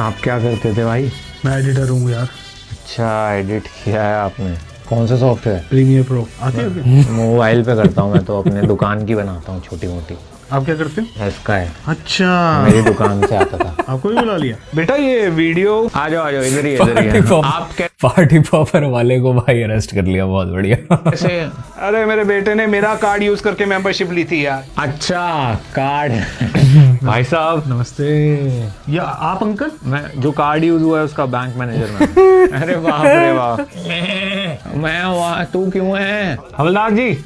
आप क्या करते थे भाई? मैं एडिटर हूँ यार। अच्छा, एडिट किया है आपने? कौन सा सॉफ्टवेयर? प्रीमियर प्रो आती है? मोबाइल पे करता हूँ मैं तो, अपने दुकान की बनाता हूँ छोटी मोटी। आप क्या करते हो? इसका है, अच्छा, मेरी दुकान से आता था। आपको भी बुला लिया बेटा। ये वीडियो आ जाओ इधर ही आप पार्टी पॉपर वाले को भाई अरेस्ट कर लिया, बहुत बढ़िया। कैसे? अरे मेरे बेटे ने मेरा कार्ड यूज करके मेंबरशिप ली थी यार। अच्छा, कार्ड। भाई साहब नमस्ते। या आप अंकल? मैं जो कार्ड यूज हुआ है उसका बैंक मैनेजर में। अरे बाप रे बाप, मैं वहाँ, तू क्यों है? हवलदार जी,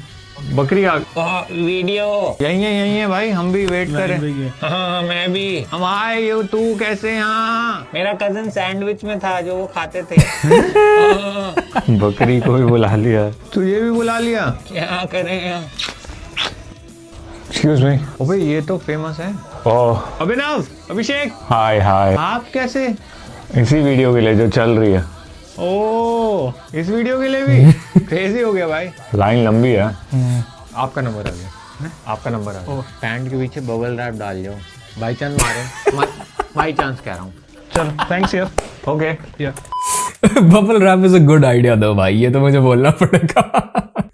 बकरी आ वीडियो यही है भाई, हम भी वेट करें। हाँ मैं भी, हम आए। ये तू कैसे? यहाँ मेरा कजन सैंडविच में था जो वो खाते थे। बकरी को भी बुला लिया, तू ये भी बुला लिया, क्या करें? Excuse me. अबे ये तो फेमस है। ओह अभिनव, अभिषेक, हाय हाय। आप कैसे? इसी वीडियो के लिए जो चल रही है। ओह, इस वीडियो के लिए भी क्रेजी हो गया भाई। लाइन लंबी है। आपका नंबर आ गया, आपका नंबर आ गया। पैंट के पीछे बबल रैप डाल जाओ, बाई चांस मारे। बाई चांस कह रहा हूँ। चलो थैंक्स यार। Okay bubble wrap is a good idea दो भाई, ये तो मुझे बोलना पड़ेगा।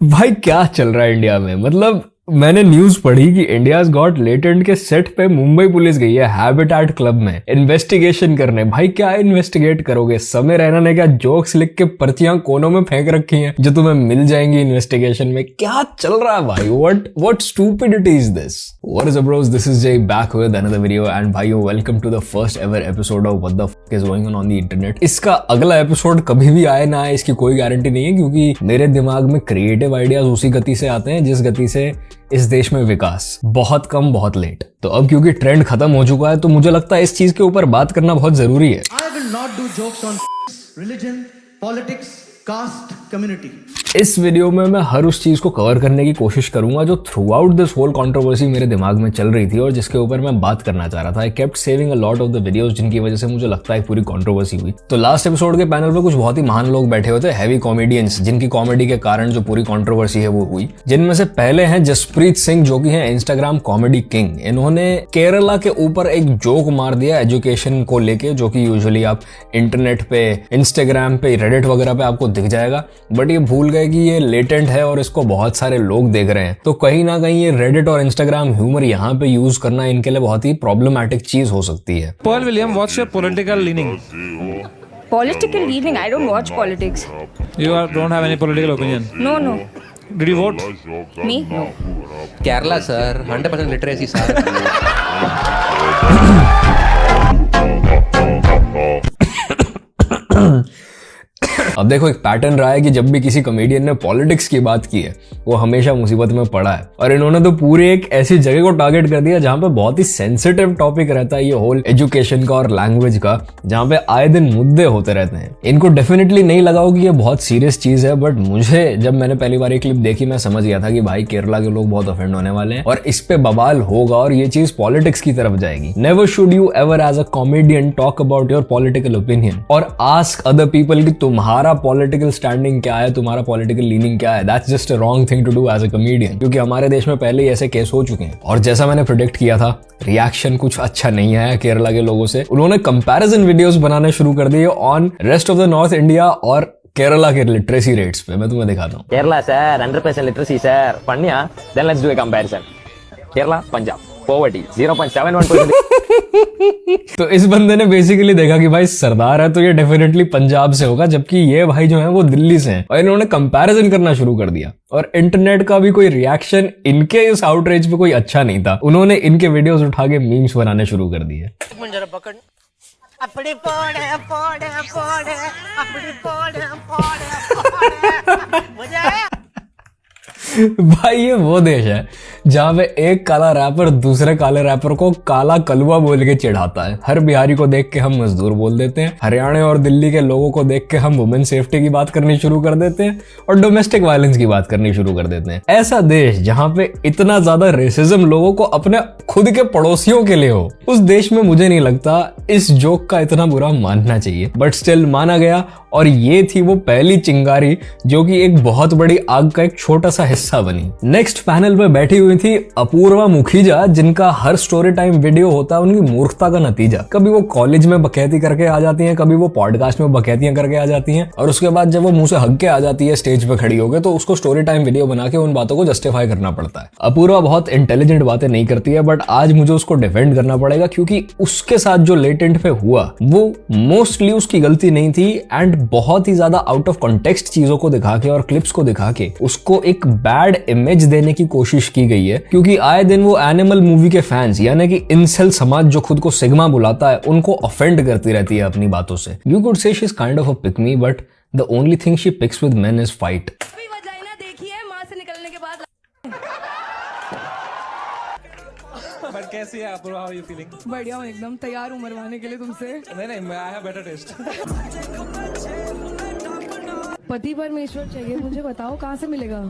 भाई क्या चल रहा है इंडिया में? मतलब मैंने न्यूज पढ़ी कि इंडियाज गॉट लेटेंट के सेट पे मुंबई पुलिस गई है हैबिटेट क्लब में इन्वेस्टिगेशन करने। भाई क्या इन्वेस्टिगेट करोगे? समय रैना ने क्या जोक्स लिख के पर्चियां कोनों में फेंक रखी हैं जो तुम्हें मिल जाएंगी इन्वेस्टिगेशन में? क्या चल रहा है भाई? What stupidity is this? What is up bros, this is Jay back with another video and भाइयों welcome to the first ever episode of what the fuck is going on the internet. इसका अगला episode कभी भी आए ना आए इसकी कोई गारंटी नहीं है, क्योंकि मेरे दिमाग में क्रिएटिव आइडियाज उसी गति से आते हैं जिस गति से इस देश में विकास, बहुत कम बहुत लेट। तो अब क्योंकि ट्रेंड खत्म हो चुका है तो मुझे लगता है इस चीज के ऊपर बात करना बहुत जरूरी है। I will not do jokes on religion, politics, caste, community. इस वीडियो में मैं हर उस चीज को कवर करने की कोशिश करूंगा जो throughout this whole controversy मेरे दिमाग में चल रही थी और जिसके ऊपर मैं बात करना चाह रहा था। I kept saving a lot of the videos जिनकी वजह से मुझे लगता है पूरी कंट्रोवर्सी हुई। तो लास्ट एपिसोड के पैनल पे कुछ बहुत ही महान लोग बैठे हुए थे, हैवी कॉमेडियंस, जिनकी कॉमेडी के कारण जो पूरी कंट्रोवर्सी है वो हुई। जिनमें से पहले हैं जसप्रीत सिंह, जो कि हैं इंस्टाग्राम कॉमेडी किंग। इन्होंने केरला के ऊपर एक जोक मार दिया एजुकेशन को लेके, जो कि यूजुअली आप इंटरनेट पे, इंस्टाग्राम पे, रेडिट वगैरह पे आपको दिख जाएगा। बट ये भूल गए कि ये लेटेंट है और इसको बहुत सारे लोग देख रहे हैं। तो कहीं ना कहीं ये रेडिट और इंस्टाग्राम ह्यूमर यहाँ पे यूज करना इनके लिए बहुत ही प्रॉब्लमैटिक चीज हो सकती है। Pearl William, what's your political leaning? Political leaning? I don't watch politics. You don't have any political opinion. No. Did you vote? Me? No. Kerala, sir. 100% literacy, sir. अब देखो, एक पैटर्न रहा है कि जब भी किसी कॉमेडियन ने पॉलिटिक्स की बात की है वो हमेशा मुसीबत में पड़ा है। और इन्होंने तो पूरे एक ऐसी जगह को टारगेट कर दिया जहां पे बहुत ही सेंसिटिव टॉपिक रहता है ये होल एजुकेशन का और लैंग्वेज का, जहां पे आए दिन मुद्दे होते रहते हैं। इनको डेफिनेटली नहीं लगा हो कि ये बहुत सीरियस चीज है, बट मुझे जब मैंने पहली बार ये क्लिप देखी मैं समझ गया था कि भाई केरला के लोग बहुत ऑफेंड होने वाले हैं और इस पे बवाल होगा और ये चीज पॉलिटिक्स की तरफ जाएगी। Never should you ever as a comedian talk about your political opinion और आस्क अदर पीपल कि तुम्हारा पॉलिटिकल स्टैंडिंग क्या है, तुम्हारा पॉलिटिकल लीनिंग क्या है। That's just a wrong thing to do as a comedian, क्योंकि हमारे देश में पहले ही ऐसे केस हो चुके हैं। और जैसा मैंने प्रेडिक्ट किया था, रिएक्शन कुछ अच्छा नहीं आया केरला के लोगों से। उन्होंने कंपैरिजन वीडियोस बनाने शुरू कर दिए on rest of the north India और केरला के लिटरेसी रेट्स पे। मैं तुम्हें दिखाता हूँ। केरला सर 100% लिटरेसी सर, पढ़निया, then let's do a comparison. Kerala, Punjab, poverty 0.71%। तो इस बंदे ने बेसिकली देखा कि भाई सरदार है तो ये डेफिनेटली पंजाब से होगा, जबकि ये भाई जो है वो दिल्ली से हैं। और इन्होंने कंपैरिजन करना शुरू कर दिया और इंटरनेट का भी कोई रिएक्शन इनके इस आउटरीच पे कोई अच्छा नहीं था। उन्होंने इनके वीडियोस उठा के मीम्स बनाने शुरू कर दिए। भाई ये वो देश है जहाँ पे एक काला रैपर दूसरे काले रैपर को काला कलुआ बोल के चिढ़ाता है। हर बिहारी को देख के हम मजदूर बोल देते हैं। हरियाणा और दिल्ली के लोगों को देख के हम वुमेन सेफ्टी की बात करनी शुरू कर देते हैं और डोमेस्टिक वायलेंस की बात करनी शुरू कर देते हैं। ऐसा देश जहाँ पे इतना ज्यादा रेसिज्म लोगों को अपने खुद के पड़ोसियों के लिए हो, उस देश में मुझे नहीं लगता इस जोक का इतना बुरा मानना चाहिए। बट स्टिल माना गया और ये थी वो पहली चिंगारी जो कि एक बहुत बड़ी आग का एक छोटा सा हिस्सा बनी। नेक्स्ट पैनल पे बैठी हुई हुई थी अपूर्वा मुखीजा, जिनका हर स्टोरी टाइम वीडियो होता है उनकी मूर्खता का नतीजा। कभी वो कॉलेज में बकैती करके आ जाती हैं, कभी वो पॉडकास्ट में बकैतियां करके आ जाती हैं, और उसके बाद जब वो मुंह से हक के आ जाती है स्टेज पे खड़ी होकर, तो उसको स्टोरी टाइम वीडियो बना के उन बातों को जस्टिफाई करना पड़ता है। अपूर्वा बहुत इंटेलिजेंट बातें नहीं करती है, बट आज मुझे उसको डिफेंड करना पड़ेगा, क्योंकि उसके साथ जो लेटेंट पे हुआ वो मोस्टली उसकी गलती नहीं थी, एंड बहुत ही ज्यादा आउट ऑफ कॉन्टेक्स्ट चीजों को दिखा के और क्लिप्स को दिखा के उसको एक बैड इमेज देने की कोशिश की गई है। क्योंकि आए दिन वो एनिमल मूवी के फैंस, यानी कि इंसेल समाज जो खुद को सिग्मा बुलाता है, उनको ऑफेंड करती रहती है अपनी बातों से। You could say she is kind of a pick me, but the only thing she picks with men is fight. But कैसी है Apoorva? How are you feeling? बढ़िया हूँ एकदम, तैयार हूँ मरवाने के लिए तुमसे। नहीं, I have better taste. पति परमेश्वर चाहिए मुझे, बताओ कहाँ से मिलेगा?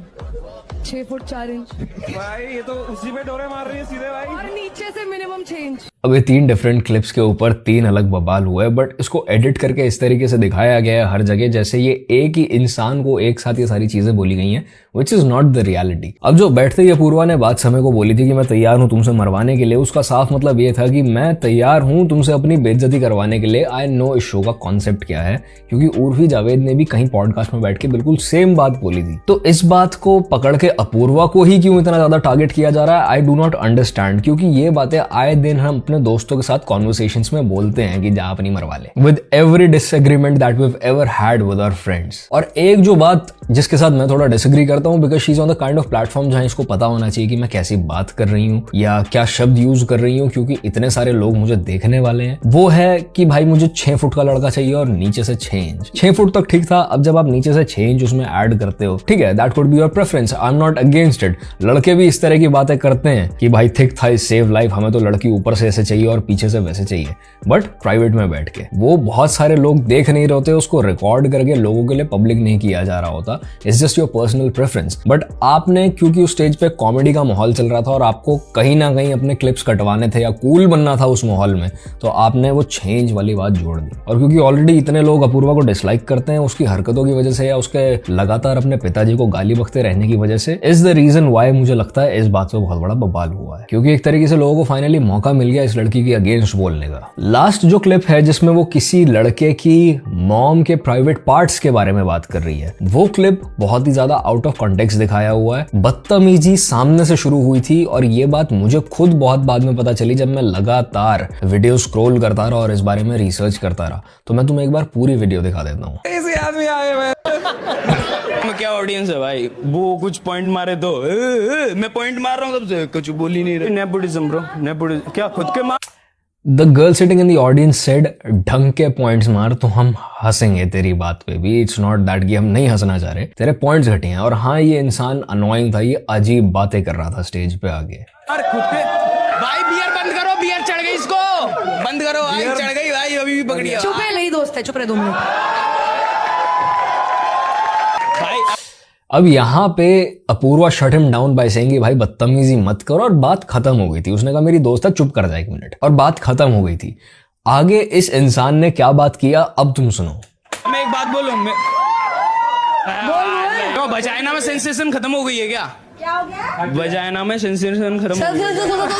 6 फुट 4 इंच भाई ये तो उसी पे डोरे मार रही है सीधे भाई। और नीचे से मिनिमम 6 इंच। अब ये 3 डिफरेंट क्लिप्स के ऊपर 3 अलग बवाल हुए, बट इसको एडिट करके इस तरीके से दिखाया गया है हर जगह जैसे ये एक ही इंसान को एक साथ ये सारी चीजें बोली गई हैं, which is not the reality. अब जो बैठते ही अपूर्वा ने बात समय को बोली थी कि मैं तैयार हूं तुमसे मरवाने के लिए, उसका साफ मतलब ये था कि मैं तैयार हूं तुमसे अपनी बेइज्जती करवाने के लिए। आई नो इस शो का कॉन्सेप्ट क्या है, क्योंकि उर्फी जावेद ने भी कहीं पॉडकास्ट में बैठ के बिल्कुल सेम बात बोली थी। तो इस बात को पकड़ के अपूर्वा को ही क्यों इतना ज्यादा टारगेट किया जा रहा है, आई डू नॉट अंडरस्टैंड। क्योंकि ये बातें आए दिन हम अपने दोस्तों के साथ कॉन्वर्सेशंस में बोलते हैं कि जा अपनी मरवा ले, with every disagreement that we have ever had with our friends. और एक जो बात जिसके साथ मैं थोड़ा डिसएग्री करता हूं, because she is on the kind of platform जहां इसको पता होना चाहिए कि मैं कैसी बात कर रही हूं या क्या शब्द यूज कर रही हूं, क्योंकि इतने सारे लोग मुझे देखने वाले हैं। वो है कि भाई मुझे 6 फुट का लड़का चाहिए और नीचे से 6 इंच। 6 फुट तक ठीक था, अब जब आप नीचे से 6 इंच उसमें ऐड करते हो, ठीक है, that could be your preference, I am not against it. लड़के भी इस तरह की बातें करते हैं कि भाई थिक थाइज सेव लाइफ, हमें तो लड़की ऊपर से ऐसे चाहिए और पीछे से वैसे चाहिए, बट प्राइवेट में बैठ के। वो बहुत सारे लोग देख नहीं रहे होते, उसको रिकॉर्ड करके लोगों के लिए पब्लिक नहीं किया जा रहा होता, it's just your personal preference. But आपने, क्योंकि उस स्टेज पे कॉमेडी का माहौल चल रहा था और आपको कहीं ना कहीं अपने क्लिप्स कटवाने थे या कूल बनना था उस माहौल में, तो आपने वो 6 इंच वाली बात जोड़ दी। और क्योंकि ऑलरेडी इतने लोग अपूर्वा को डिसलाइक करते हैं उसकी हरकतों की वजह से या उसके लगातार अपने पिताजी को गाली बकते रहने की वजह से, इज द रीजन वाई मुझे लगता है इस बात पे बहुत बड़ा बवाल हुआ है। क्योंकि एक तरीके से लोगों को फाइनली मौका मिल गया इस लड़की के अगेंस्ट बोलने का। लास्ट जो क्लिप है जिसमें वो किसी लड़के की मॉम के प्राइवेट पार्ट्स के बारे में बात कर रही है, वो क्लिप बहुत ही ज्यादा आउट ऑफ कॉन्टेक्स्ट दिखाया हुआ है। बदतमीजी सामने से शुरू हुई थी और ये बात मुझे खुद बहुत बाद में पता चली जब मैं लगातार वीडियो स्क्रॉल करता रहा और इस बारे में रिसर्च करता रहा। तो मैं तुम्हें एक बार पूरी वीडियो दिखा देता हूँ। ऐसे आदमी आए हुए क्या ऑडियंस है भाई, वो कुछ पॉइंट मारे तो मैं पॉइंट मार रहा हूँ तब से कुछ बोल ही नहीं रहे। नेपोटिज्म ब्रो, नेपोटिज्म क्या खुद के मार। The girl sitting in the audience said, ढंग के पॉइंट्स मार तो हम हंसेंगे तेरी बात पे भी। इट्स नॉट दैट कि हम नहीं हंसना चाह रहे, तेरे पॉइंट्स घटे हैं। और हाँ, ये इंसान अनोइंग था, ये अजीब बातें कर रहा था स्टेज पे आगे। खुद के भाई बियर बंद करो, बियर चढ़ गई, इसको बंद करो भाई, चढ़ गई भाई, अभी भी पकड़ी। चुप है, मेरी दोस्त है, चुप रहे 2 मिनट। अब यहाँ पे Apoorva shut him down by saying भाई बदतमीजी मत करो, और बात खत्म हो गई थी। उसने कहा मेरी दोस्त है, चुप कर जा 1 मिनट, और बात खत्म हो गई थी। आगे इस इंसान ने क्या बात किया अब तुम सुनो। मैं एक बात बोलूं, तो वजाइना में सेंसेशन खत्म हो गई है क्या? क्या हो गया? वजाइना में सेंसेशन खत्म हो गई।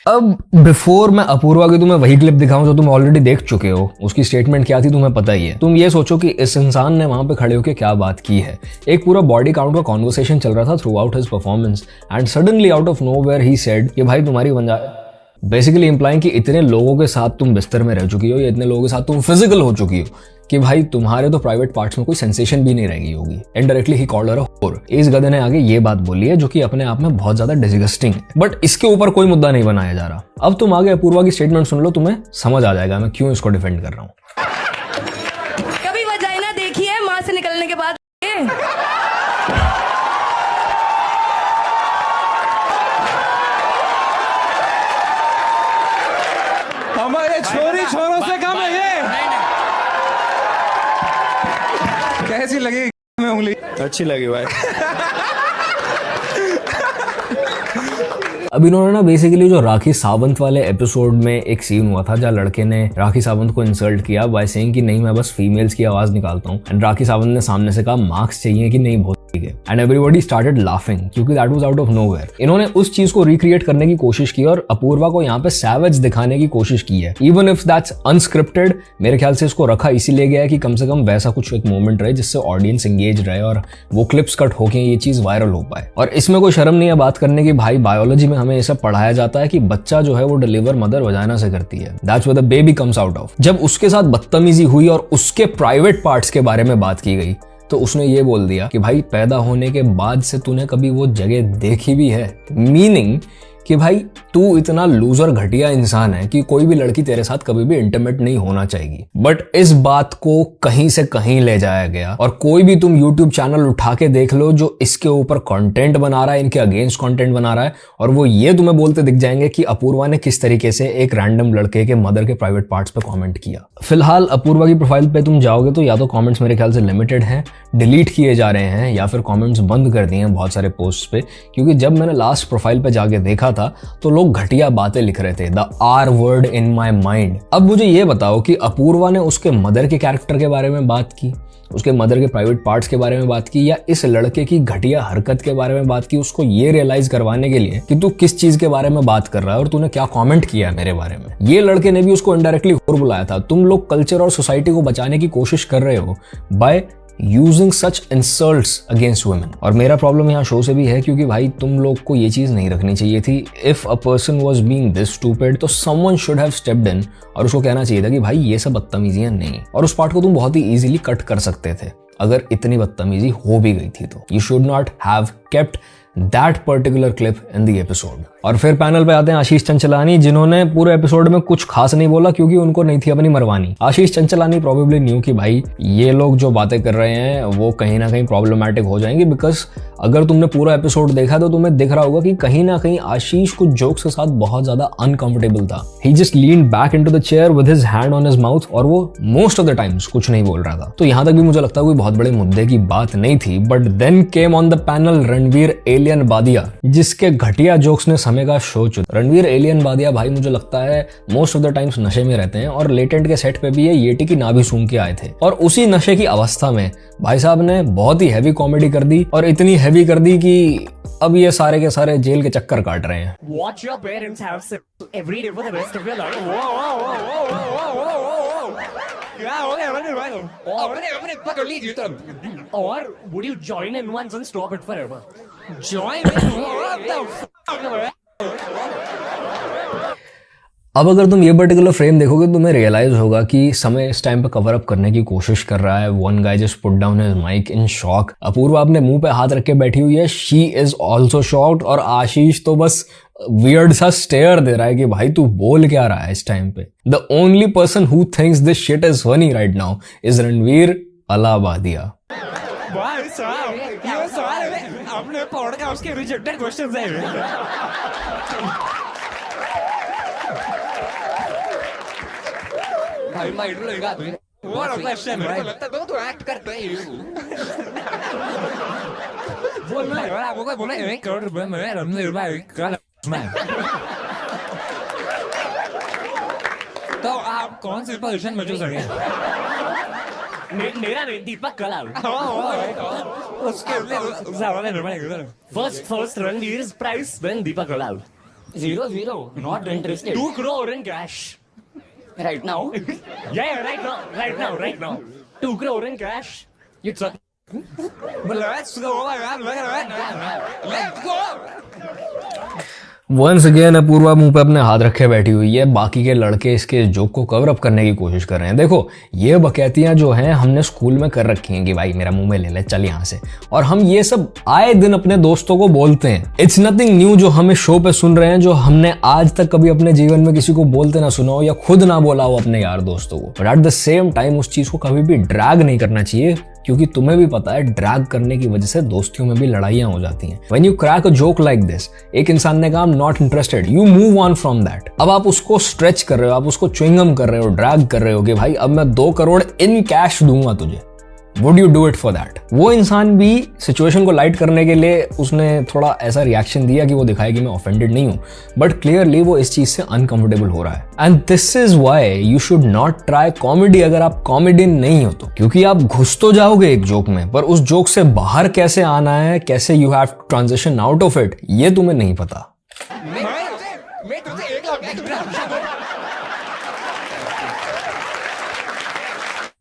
अब बिफोर मैं अपूर्वा की तुम्हें वही क्लिप दिखाऊं जो तुम ऑलरेडी देख चुके हो, उसकी स्टेटमेंट क्या थी तुम्हें पता ही है। तुम ये सोचो कि इस इंसान ने वहां पे खड़े होकर क्या बात की है। एक पूरा बॉडी काउंट का कॉन्वर्सेशन चल रहा था through out his performance, and suddenly out of nowhere he said कि भाई तुम्हारी बेसिकली इंप्लाइंग कि इतने लोगों के साथ तुम बिस्तर में रह चुकी हो या इतने लोगों के साथ तुम फिजिकल हो चुकी हो कि भाई तुम्हारे तो प्राइवेट पार्ट्स में कोई सेंसेशन भी नहीं रह गई होगी। इनडायरेक्टली ही कॉल्ड हर अ होर। इस गधे ने आगे ये बात बोली है जो कि अपने आप में बहुत ज्यादा डिसगस्टिंग है, बट इसके ऊपर कोई मुद्दा नहीं बनाया जा रहा। अब तुम आगे अपूर्वा की स्टेटमेंट सुन लो, तुम्हें समझ आ जाएगा मैं क्यों इसको डिफेंड कर रहा हूँ। कभी वजाइना देखी है मां से निकलने के बाद? हमारे छोरी छोरों से कम है ये। कैसी लगी में उंगली? अच्छी लगी भाई। अब इन्होंने ना बेसिकली जो राखी सावंत वाले एपिसोड में एक सीन हुआ था जहाँ लड़के ने राखी सावंत को इंसल्ट किया बाय सेइंग कि नहीं मैं बस फीमेल्स की आवाज निकालता हूँ, एंड राखी सावंत ने सामने से कहा मार्क्स चाहिए कि नहीं बहुत एंड एवरीबॉडी स्टार्टेड लाफिंग क्योंकि that was out of nowhere. इन्होंने उस चीज को रिक्रिएट करने की कोशिश की और अपूर्वा को यहाँ पे सैवेज दिखाने की कोशिश की है। इवन इफ दैट्स अनस्क्रिप्टेड, मेरे ख्याल से इसको रखा इसीलिए गया है कि कम से कम वैसा कुछ एक मोमेंट रहे जिससे ऑडियंस एंगेज रहे और वो क्लिप्स कट होके ये चीज वायरल हो पाए। और इसमें कोई शर्म नहीं है बात करने की, भाई बायोलॉजी में हमें ये सब पढ़ाया जाता है कि बच्चा जो है वो डिलीवर मदर वजाइना से करती है, that's where the baby comes out of. जब उसके साथ बदतमीजी हुई और उसके प्राइवेट पार्ट्स के बारे में बात की गई तो उसने ये बोल दिया कि भाई पैदा होने के बाद से तूने कभी वो जगह देखी भी है, मीनिंग कि भाई तू इतना लूजर घटिया इंसान है कि कोई भी लड़की तेरे साथ कभी भी इंटीमेट नहीं होना चाहिए। बट इस बात को कहीं से कहीं ले जाया गया और कोई भी तुम YouTube चैनल उठा के देख लो जो इसके ऊपर कंटेंट बना रहा है, इनके अगेंस्ट कंटेंट बना रहा है, और वो ये तुम्हें बोलते दिख जाएंगे कि अपूर्वा ने किस तरीके से एक रैंडम लड़के के मदर के प्राइवेट पार्ट्स पे कॉमेंट किया। फिलहाल अपूर्वा की प्रोफाइल पे तुम जाओगे तो या तो कॉमेंट्स मेरे ख्याल से लिमिटेड हैं, डिलीट किए जा रहे हैं, या फिर कॉमेंट्स बंद कर दिए हैं बहुत सारे पोस्ट पे, क्योंकि जब मैंने लास्ट प्रोफाइल पे जाके देखा था तो लोग घटिया बातें लिख रहे थे, the R word in my mind. अब मुझे ये बताओ कि अपूर्वा ने उसके मदर के कैरेक्टर के बारे में बात की, उसके मदर के प्राइवेट पार्ट्स के बारे में बात की, या इस लड़के की घटिया हरकत के बारे में बात की, उसको ये रियलाइज करवाने के लिए कि तू किस चीज के बारे में बात कर रहा है और तूने क्या कमेंट किया है मेरे बारे में। ये लड़के ने भी उसको इनडायरेक्टली और बुलाया था। तुम लोग कल्चर और सोसाइटी को बचाने की कोशिश कर रहे हो by using such insults against women. और मेरा प्रॉब्लम यहाँ शो से भी है क्योंकि भाई तुम लोग को ये चीज नहीं रखनी चाहिए थी। If a person was being this stupid तो someone should have stepped in और उसको कहना चाहिए था कि भाई ये सब बदतमीजियां नहीं, और उस पार्ट को तुम बहुत ही इजीली कट कर सकते थे अगर इतनी बदतमीजी हो भी गई थी तो। You should not have kept that particular clip in the episode. और फिर पैनल पे आते हैं आशीष चंचलानी, जिन्होंने पूरे एपिसोड में कुछ खास नहीं बोला क्योंकि उनको नहीं थी अपनी मरवानी। आशीष चंचलानी प्रोबेबली न्यू कि भाई ये लोग जो बातें कर रहे हैं वो कहीं ना कहीं प्रॉब्लमैटिक हो जाएंगी, बिकॉज अगर तुमने पूरा एपिसोड देखा तो तुम्हें दिख रहा होगा कि कहीं ना कहीं आशीष कुछ जोक्स के साथ बहुत ज्यादा अनकंफर्टेबल था। He just leaned back into the chair with his hand on his mouth और वो मोस्ट ऑफ द टाइम्स कुछ नहीं बोल रहा था। तो यहां तक भी मुझे लगता है कोई बहुत बड़े मुद्दे की बात नहीं थी। But then came on the panel Ranveer Allahbadia, जिसके घटिया जोक्स ने समय का शो चुना। रणवीर एलियन बादिया भाई मुझे लगता है मोस्ट ऑफ द टाइम्स नशे में रहते हैं और लेटेंट के सेट पे भी ये येटी की नाभि सूंघ के आए थे, और उसी नशे की अवस्था में भाई साहब ने बहुत ही हैवी कॉमेडी कर दी, और इतनी हैवी कर दी कि अब ये सारे के सारे जेल के चक्कर काट रहे हैं। Watch your parents have sex every day for the rest of your life. Or would you join in once and stop it forever? Join in? What the fuck? अब अगर तुम ये पर्टिकुलर फ्रेम देखोगे तो तुम्हें रियलाइज होगा कि समय इस टाइम पे कवर अप करने की कोशिश कर रहा है। One guy just put down his mic in shock. Apoorva अपने मुंह पे हाथ रख के बैठी हुई है, शी इज ऑल्सो शॉक्ड, और आशीष तो बस वियर्ड सा स्टेयर दे रहा है कि भाई तू बोल क्या रहा है इस टाइम पे। The only person who thinks this shit is funny right now is Ranveer Allahbadia. भाई साहब ये सवाल अपने पॉडकास्ट के रिजेक्टेड क्वेश्चंस है। भाई माइंड लगा तू वो क्वेश्चन है, लगता है तू एक्ट करता है। बोलना है आपको कोई बोला है करोड़ रुपए में रणवीर भाई कल मैं, तो आप कौन सी पोजीशन में चूज करेंगे? मेरा नहीं, दीपक कलाल। उसके first Ranveer price then Deepak Kalal. 0-0 not interested. 2 crore in cash right now. Yeah, right now 2 crore in cash. It's a let's go man, let's go. Once again Apurva मुंह पे अपने हाथ रखे बैठी हुई है। बाकी के लड़के इसके जोक को कवर अप करने की कोशिश कर रहे हैं। देखो ये बकैतियां जो हैं हमने स्कूल में कर रखी हैं कि भाई मेरा मुंह में ले ले चल यहाँ से, और हम ये सब आए दिन अपने दोस्तों को बोलते हैं। इट्स नथिंग न्यू जो हमें शो पे सुन रहे हैं, जो हमने आज तक कभी अपने जीवन में किसी को बोलते ना सुना हो या खुद ना बोला हो अपने यार दोस्तों को। But at the same time उस चीज को कभी भी ड्रैग नहीं करना चाहिए, क्योंकि तुम्हें भी पता है ड्रैग करने की वजह से दोस्तियों में भी लड़ाइयां हो जाती हैं। When you crack a joke like this, एक इंसान ने कहा not interested, you move on from that. अब आप उसको स्ट्रेच कर रहे हो, आप उसको च्युइंगम कर रहे हो, ड्रैग कर रहे हो कि भाई अब मैं 2 करोड़ इन कैश दूंगा तुझे। Would you do it for that? वो इंसान भी सिचुएशन को लाइट करने के लिए उसने थोड़ा ऐसा रिएक्शन दिया कि वो दिखाए कि मैं ऑफेंडेड नहीं हूं, बट क्लियरली वो इस चीज से अनकंफर्टेबल हो रहा है। And this is why you should not try comedy अगर आप कॉमेडियन नहीं हो तो, क्योंकि आप घुस तो जाओगे एक जोक में, पर उस जोक से बाहर कैसे आना है, कैसे you have to transition out of it, ये तुम्हें नहीं पता।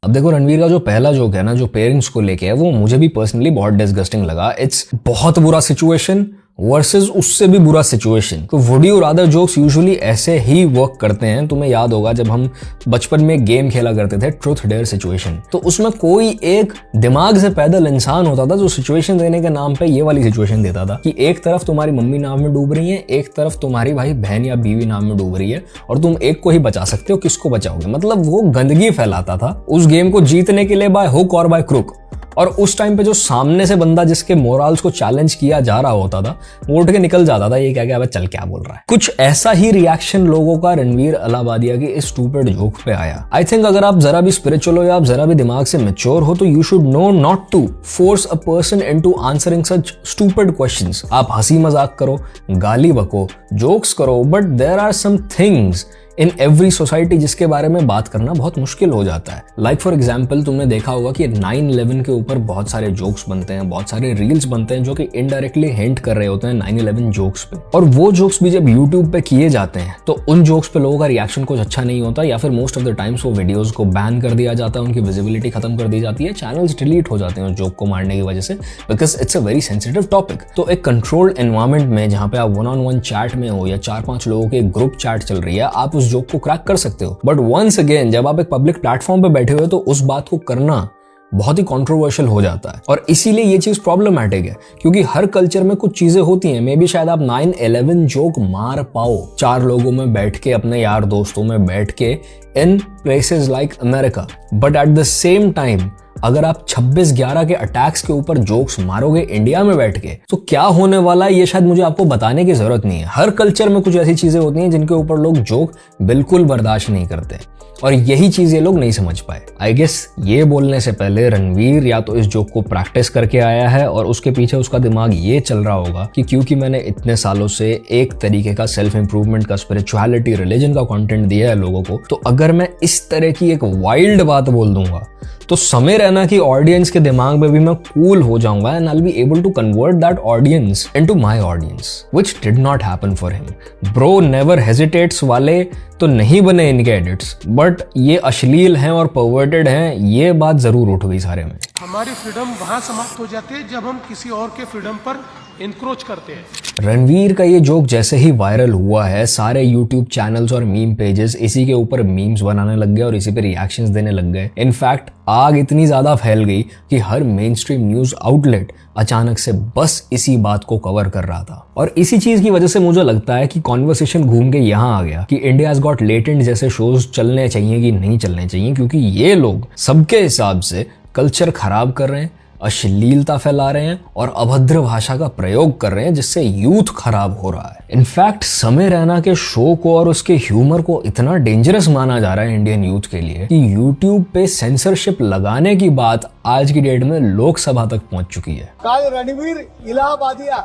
अब देखो, रणवीर का जो पहला जोक है ना, जो पेरेंट्स को लेके है, वो मुझे भी पर्सनली बहुत डिस्गस्टिंग लगा। इट्स बहुत बुरा सिचुएशन वर्सेस उससे भी बुरा सिचुएशन। तो would you rather jokes usually ऐसे ही वर्क करते हैं। तुम्हें याद होगा जब हम बचपन में गेम खेला करते थे ट्रूथ डेयर सिचुएशन, तो उसमें कोई एक दिमाग से पैदल इंसान होता था जो सिचुएशन देने के नाम पे ये वाली सिचुएशन देता था कि एक तरफ तुम्हारी मम्मी नाव में डूब रही है, एक तरफ तुम्हारी भाई बहन या बीवी नाव में डूब रही है, और तुम एक को ही बचा सकते हो, किसको बचाओगे? मतलब वो गंदगी फैलाता था उस गेम को जीतने के लिए बाय हुक और बाय क्रुक। और उस टाइम पे जो सामने से बंदा जिसके मोरल्स को चैलेंज किया जा रहा होता था, वो उठ के निकल जाता था, ये क्या क्या चल क्या बोल रहा है। कुछ ऐसा ही रिएक्शन लोगों का रणवीर अलाहाबादिया के इस स्टूपिड जोक पे आया। आई थिंक अगर आप जरा भी स्पिरिचुअल हो या आप जरा भी दिमाग से मैच्योर हो, तो you should know not to force a person into answering such stupid questions. आप हंसी मजाक करो, गाली बको, जोक्स करो, but there are some things in every society जिसके बारे में बात करना बहुत मुश्किल हो जाता है। लाइक फॉर एग्जाम्पल, तुमने देखा होगा कि 9/11 के ऊपर बहुत सारे जोक्स बनते हैं, बहुत सारे रील्स बनते हैं जो कि इनडायरेक्टली हिंट कर रहे होते हैं 9/11 जोक्स पे। और वो जोक्स भी जब यूट्यूब पे किए जाते हैं तो उन जोक्स पे लोगों का रिएक्शन कुछ अच्छा नहीं होता, या फिर मोस्ट ऑफ द टाइम्स वो वीडियोस को बैन कर दिया जाता है, उनकी विजिबिलिटी खत्म कर दी जाती है, चैनल्स डिलीट हो जाते हैं उस जोक को मारने की वजह से, because it's a very sensitive topic. तो एक कंट्रोल्ड एनवायरमेंट में जहां पे आप 1-on-1 चैट में हो या 4-5 लोगों के ग्रुप चैट चल रही है, आप उस जोक को क्रैक कर सकते हो। बट वंस अगेन जब आप एक पब्लिक प्लेटफॉर्म पे बैठे हुए तो उस बात को करना बहुत ही कंट्रोवर्शियल हो जाता है। और इसीलिए ये चीज प्रॉब्लमैटिक है, क्योंकि हर कल्चर में कुछ चीजें होती हैं। मे बी शायद आप 9/11 जोक मार पाओ 4 लोगों में बैठ के, अपने यार दोस्तों में बैठ के, in places like America, but at the same time अगर आप 26/11 के अटैक्स के ऊपर जोक्स मारोगे इंडिया में बैठ के, तो क्या होने वाला है ये शायद मुझे आपको बताने की जरूरत नहीं है। हर कल्चर में कुछ ऐसी चीजें होती हैं जिनके ऊपर लोग जोक बिल्कुल बर्दाश्त नहीं करते, और यही चीज ये लोग नहीं समझ पाए। आई गेस ये बोलने से पहले रणवीर या तो इस जोक को प्रैक्टिस करके आया है और उसके पीछे उसका दिमाग ये चल रहा होगा कि क्योंकि मैंने इतने सालों से एक तरीके का सेल्फ इंप्रूवमेंट का, स्पिरिचुअलिटी, रिलीजन का कंटेंट दिया है लोगों को, तो अगर मैं इस तरह की एक वाइल्ड बात बोल दूंगा तो समय रहना की ऑडियंस के दिमाग में भी मैं कूल हो जाऊंगा, and I will be able to convert that audience into my audience, which did not happen for him. Bro never hesitates वाले तो नहीं बने इनके एडिट्स, बट ये अश्लील हैं और परवर्टेड हैं, ये बात जरूर उठ गई सारे में। हमारी फ्रीडम वहां समाप्त हो जाती है जब हम किसी और के फ्रीडम पर इंक्रोच करते हैं। रणवीर का ये जोक जैसे ही वायरल हुआ है, सारे यूट्यूब चैनल्स और मीम पेजेस इसी के ऊपर मीम्स बनाने लग गए और इसी पे रिएक्शंस देने लग गए। इनफैक्ट आग इतनी ज्यादा फैल गई कि हर मेन स्ट्रीम न्यूज आउटलेट अचानक से बस इसी बात को कवर कर रहा था। और इसी चीज की वजह से मुझे लगता है कि कॉन्वर्सेशन घूम के यहाँ आ गया कि इंडिया हैज गॉट लेटेंट जैसे शोज चलने चाहिए कि नहीं चलने चाहिए, क्योंकि ये लोग सबके हिसाब से कल्चर खराब कर रहे हैं, अश्लीलता फैला रहे हैं और अभद्र भाषा का प्रयोग कर रहे हैं, जिससे यूथ खराब हो रहा है। इनफैक्ट समय रैना के शो को और उसके ह्यूमर को इतना डेंजरस माना जा रहा है इंडियन यूथ के लिए कि यूट्यूब पे सेंसरशिप लगाने की बात आज की डेट में लोकसभा तक पहुंच चुकी है। काल रणवीर इलाहाबादिया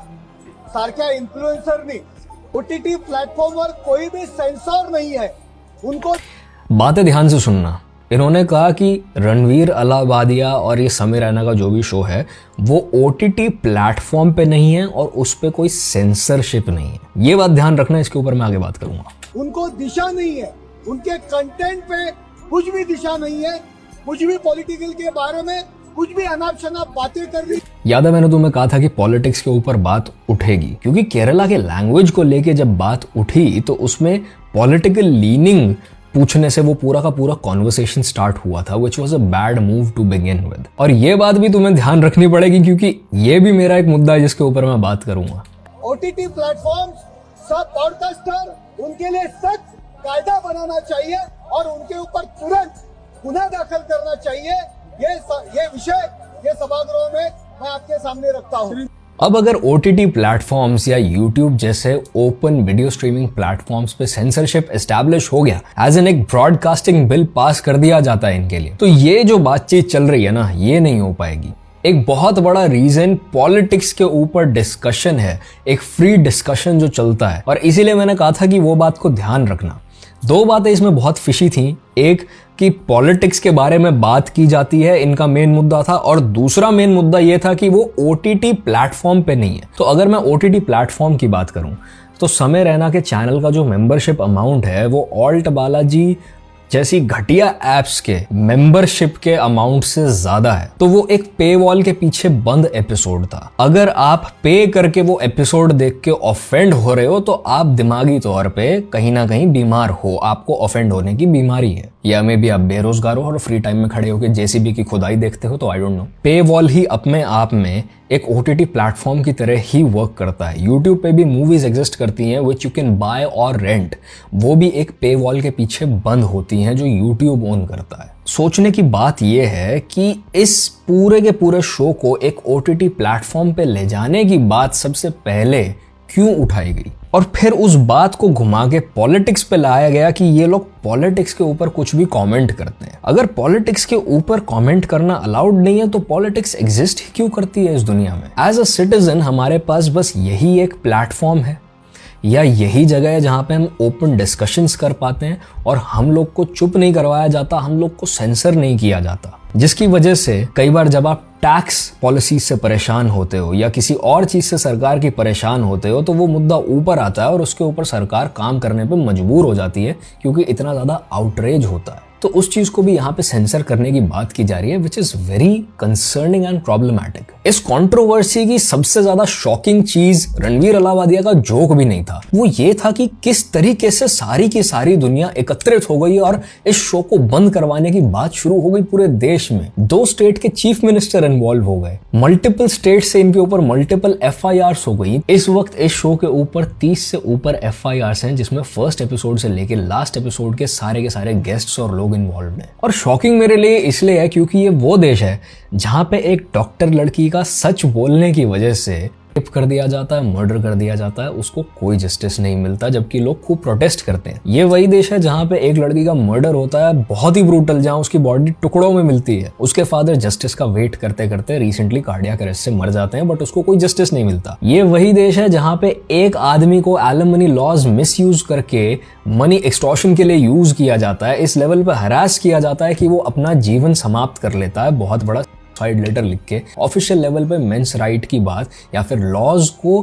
सारख्या इन्फ्लुएन्सरनी ओटीटी प्लॅटफॉर्मवर कोई भी सेंसर नहीं है, उनको बातें ध्यान से सुनना। इन्होंने कहा कि रणवीर अलाहाबादिया और ये समय रैना का जो भी शो है वो ओटीटी प्लेटफॉर्म पे नहीं है और उस पे कोई सेंसरशिप नहीं है। ये बात ध्यान रखना, इसके ऊपर मैं आगे बात करूंगा। उनको दिशा नहीं है, उनके कंटेंट पे कुछ भी दिशा नहीं है, कुछ भी पॉलिटिकल के बारे में कुछ भी अनाप शनाप बातें कर रही। याद है मैंने तुम्हें कहा था कि पॉलिटिक्स के ऊपर बात उठेगी, क्योंकि केरला के लैंग्वेज को लेके जब बात उठी तो उसमें पॉलिटिकल लीनिंग पूछने से वो पूरा का पूरा कॉन्वर्सेशन स्टार्ट हुआ था, which was a bad move to begin with। और ये बात भी तुम्हें ध्यान रखनी पड़ेगी, क्योंकि ये भी मेरा एक मुद्दा है जिसके ऊपर मैं बात करूंगा। ओटीटी प्लेटफॉर्म्स, सब पॉडकास्टर, उनके लिए सख्त कायदा बनाना चाहिए और उनके ऊपर तुरंत गुनाह दाखिल करना चाहिए। ये विषय ये सभागृह में मैं आपके सामने रखता हूँ। अब अगर OTT प्लेटफॉर्म्स या YouTube जैसे ओपन वीडियो स्ट्रीमिंग प्लेटफॉर्म्स पे सेंसरशिप एस्टैब्लिश हो गया, एज एन एक ब्रॉडकास्टिंग बिल पास कर दिया जाता है इनके लिए, तो ये जो बातचीत चल रही है ना, ये नहीं हो पाएगी। एक बहुत बड़ा रीजन पॉलिटिक्स के ऊपर डिस्कशन है, एक फ्री डिस्कशन जो चलता है, और इसीलिए मैंने कहा था कि वो बात को ध्यान रखना। दो बातें इसमें बहुत फिशी थी, एक कि पॉलिटिक्स के बारे में बात की जाती है, इनका मेन मुद्दा था, और दूसरा मेन मुद्दा ये था कि वो OTT प्लेटफॉर्म पे नहीं है। तो अगर मैं OTT प्लेटफॉर्म की बात करूं तो समय रैना के चैनल का जो मेंबरशिप अमाउंट है वो ऑल्ट बालाजी जैसी घटिया एप्स के मेंबरशिप के अमाउंट से ज्यादा है। तो वो एक पे वॉल के पीछे बंद एपिसोड था। अगर आप पे करके वो एपिसोड देख के ऑफेंड हो रहे हो तो आप दिमागी तौर पे कहीं ना कहीं बीमार हो, आपको ऑफेंड होने की बीमारी है, या मे भी आप बेरोजगार हो और फ्री टाइम में खड़े होकर JCB की खुदाई देखते हो, तो आई डोंट नो। पे वॉल ही अपने आप में एक OTT प्लेटफॉर्म की तरह ही वर्क करता है। YouTube पे भी मूवीज एग्जिस्ट करती हैं विच यू कैन बाय और रेंट, वो भी एक पे वॉल के पीछे बंद होती हैं जो YouTube ओन करता है। सोचने की बात यह है कि इस पूरे के पूरे शो को एक OTT प्लेटफॉर्म पे ले जाने की बात सबसे पहले क्यों उठाई गई, और फिर उस बात को घुमा के पॉलिटिक्स पे लाया गया कि ये लोग पॉलिटिक्स के ऊपर कुछ भी कमेंट करते हैं। अगर पॉलिटिक्स के ऊपर कमेंट करना अलाउड नहीं है तो पॉलिटिक्स एग्जिस्ट ही क्यों करती है इस दुनिया में? एज अ सिटीजन हमारे पास बस यही एक प्लेटफॉर्म है या यही जगह है जहां पे हम ओपन डिस्कशंस कर पाते हैं, और हम लोग को चुप नहीं करवाया जाता, हम लोग को सेंसर नहीं किया जाता, जिसकी वजह से कई बार जब आप टैक्स पॉलिसी से परेशान होते हो या किसी और चीज से सरकार की परेशान होते हो तो वो मुद्दा ऊपर आता है और उसके ऊपर सरकार काम करने पे मजबूर हो जाती है क्योंकि इतना ज्यादा आउटरेज होता है। तो उस चीज को भी यहाँ पे सेंसर करने की बात की जा रही है, which is very concerning and problematic. इस कंट्रोवर्सी की सबसे ज्यादा शॉकिंग चीज रणवीर अलाहाबादिया का जोक भी नहीं था, वो ये था कि किस तरीके से सारी की सारी दुनिया एकत्रित हो गई और इस शो को बंद करवाने की बात शुरू हो गई पूरे देश में। 2 स्टेट के चीफ मिनिस्टर इन्वॉल्व हो गए, मल्टीपल स्टेट से इनके ऊपर मल्टीपल FIRs हो गई। इस वक्त इस शो के ऊपर 30 से ऊपर FIRs हैं, जिसमें फर्स्ट एपिसोड से लेकर लास्ट एपिसोड के सारे गेस्ट्स और लोग इन्वॉल्व हैं। और शॉकिंग मेरे लिए इसलिए है क्योंकि ये वो देश है जहां पे एक डॉक्टर लड़की का सच बोलने की वजह से रेप कर दिया जाता है, मर्डर कर दिया जाता है, उसको कोई जस्टिस नहीं मिलता, जबकि लोग खूब प्रोटेस्ट करते हैं। ये वही देश है जहां पे एक लड़की का मर्डर होता है, बहुत ही ब्रूटल, जहां उसकी बॉडी टुकड़ों में मिलती है। उसके फादर जस्टिस का वेट करते करते रिसेंटली कार्डियक अरेस्ट से मर जाते हैं, बट उसको कोई जस्टिस नहीं मिलता। ये वही देश है जहां पे एक आदमी को एलिमनी लॉज मिसयूज करके मनी एक्सटॉर्शन के लिए यूज किया जाता है, इस लेवल पे हरास किया जाता है कि वो अपना जीवन समाप्त कर लेता है, बहुत बड़ा सुसाइड लेटर लिख के। ऑफिशियल लेवल पे मेंस राइट की बात या फिर लॉज को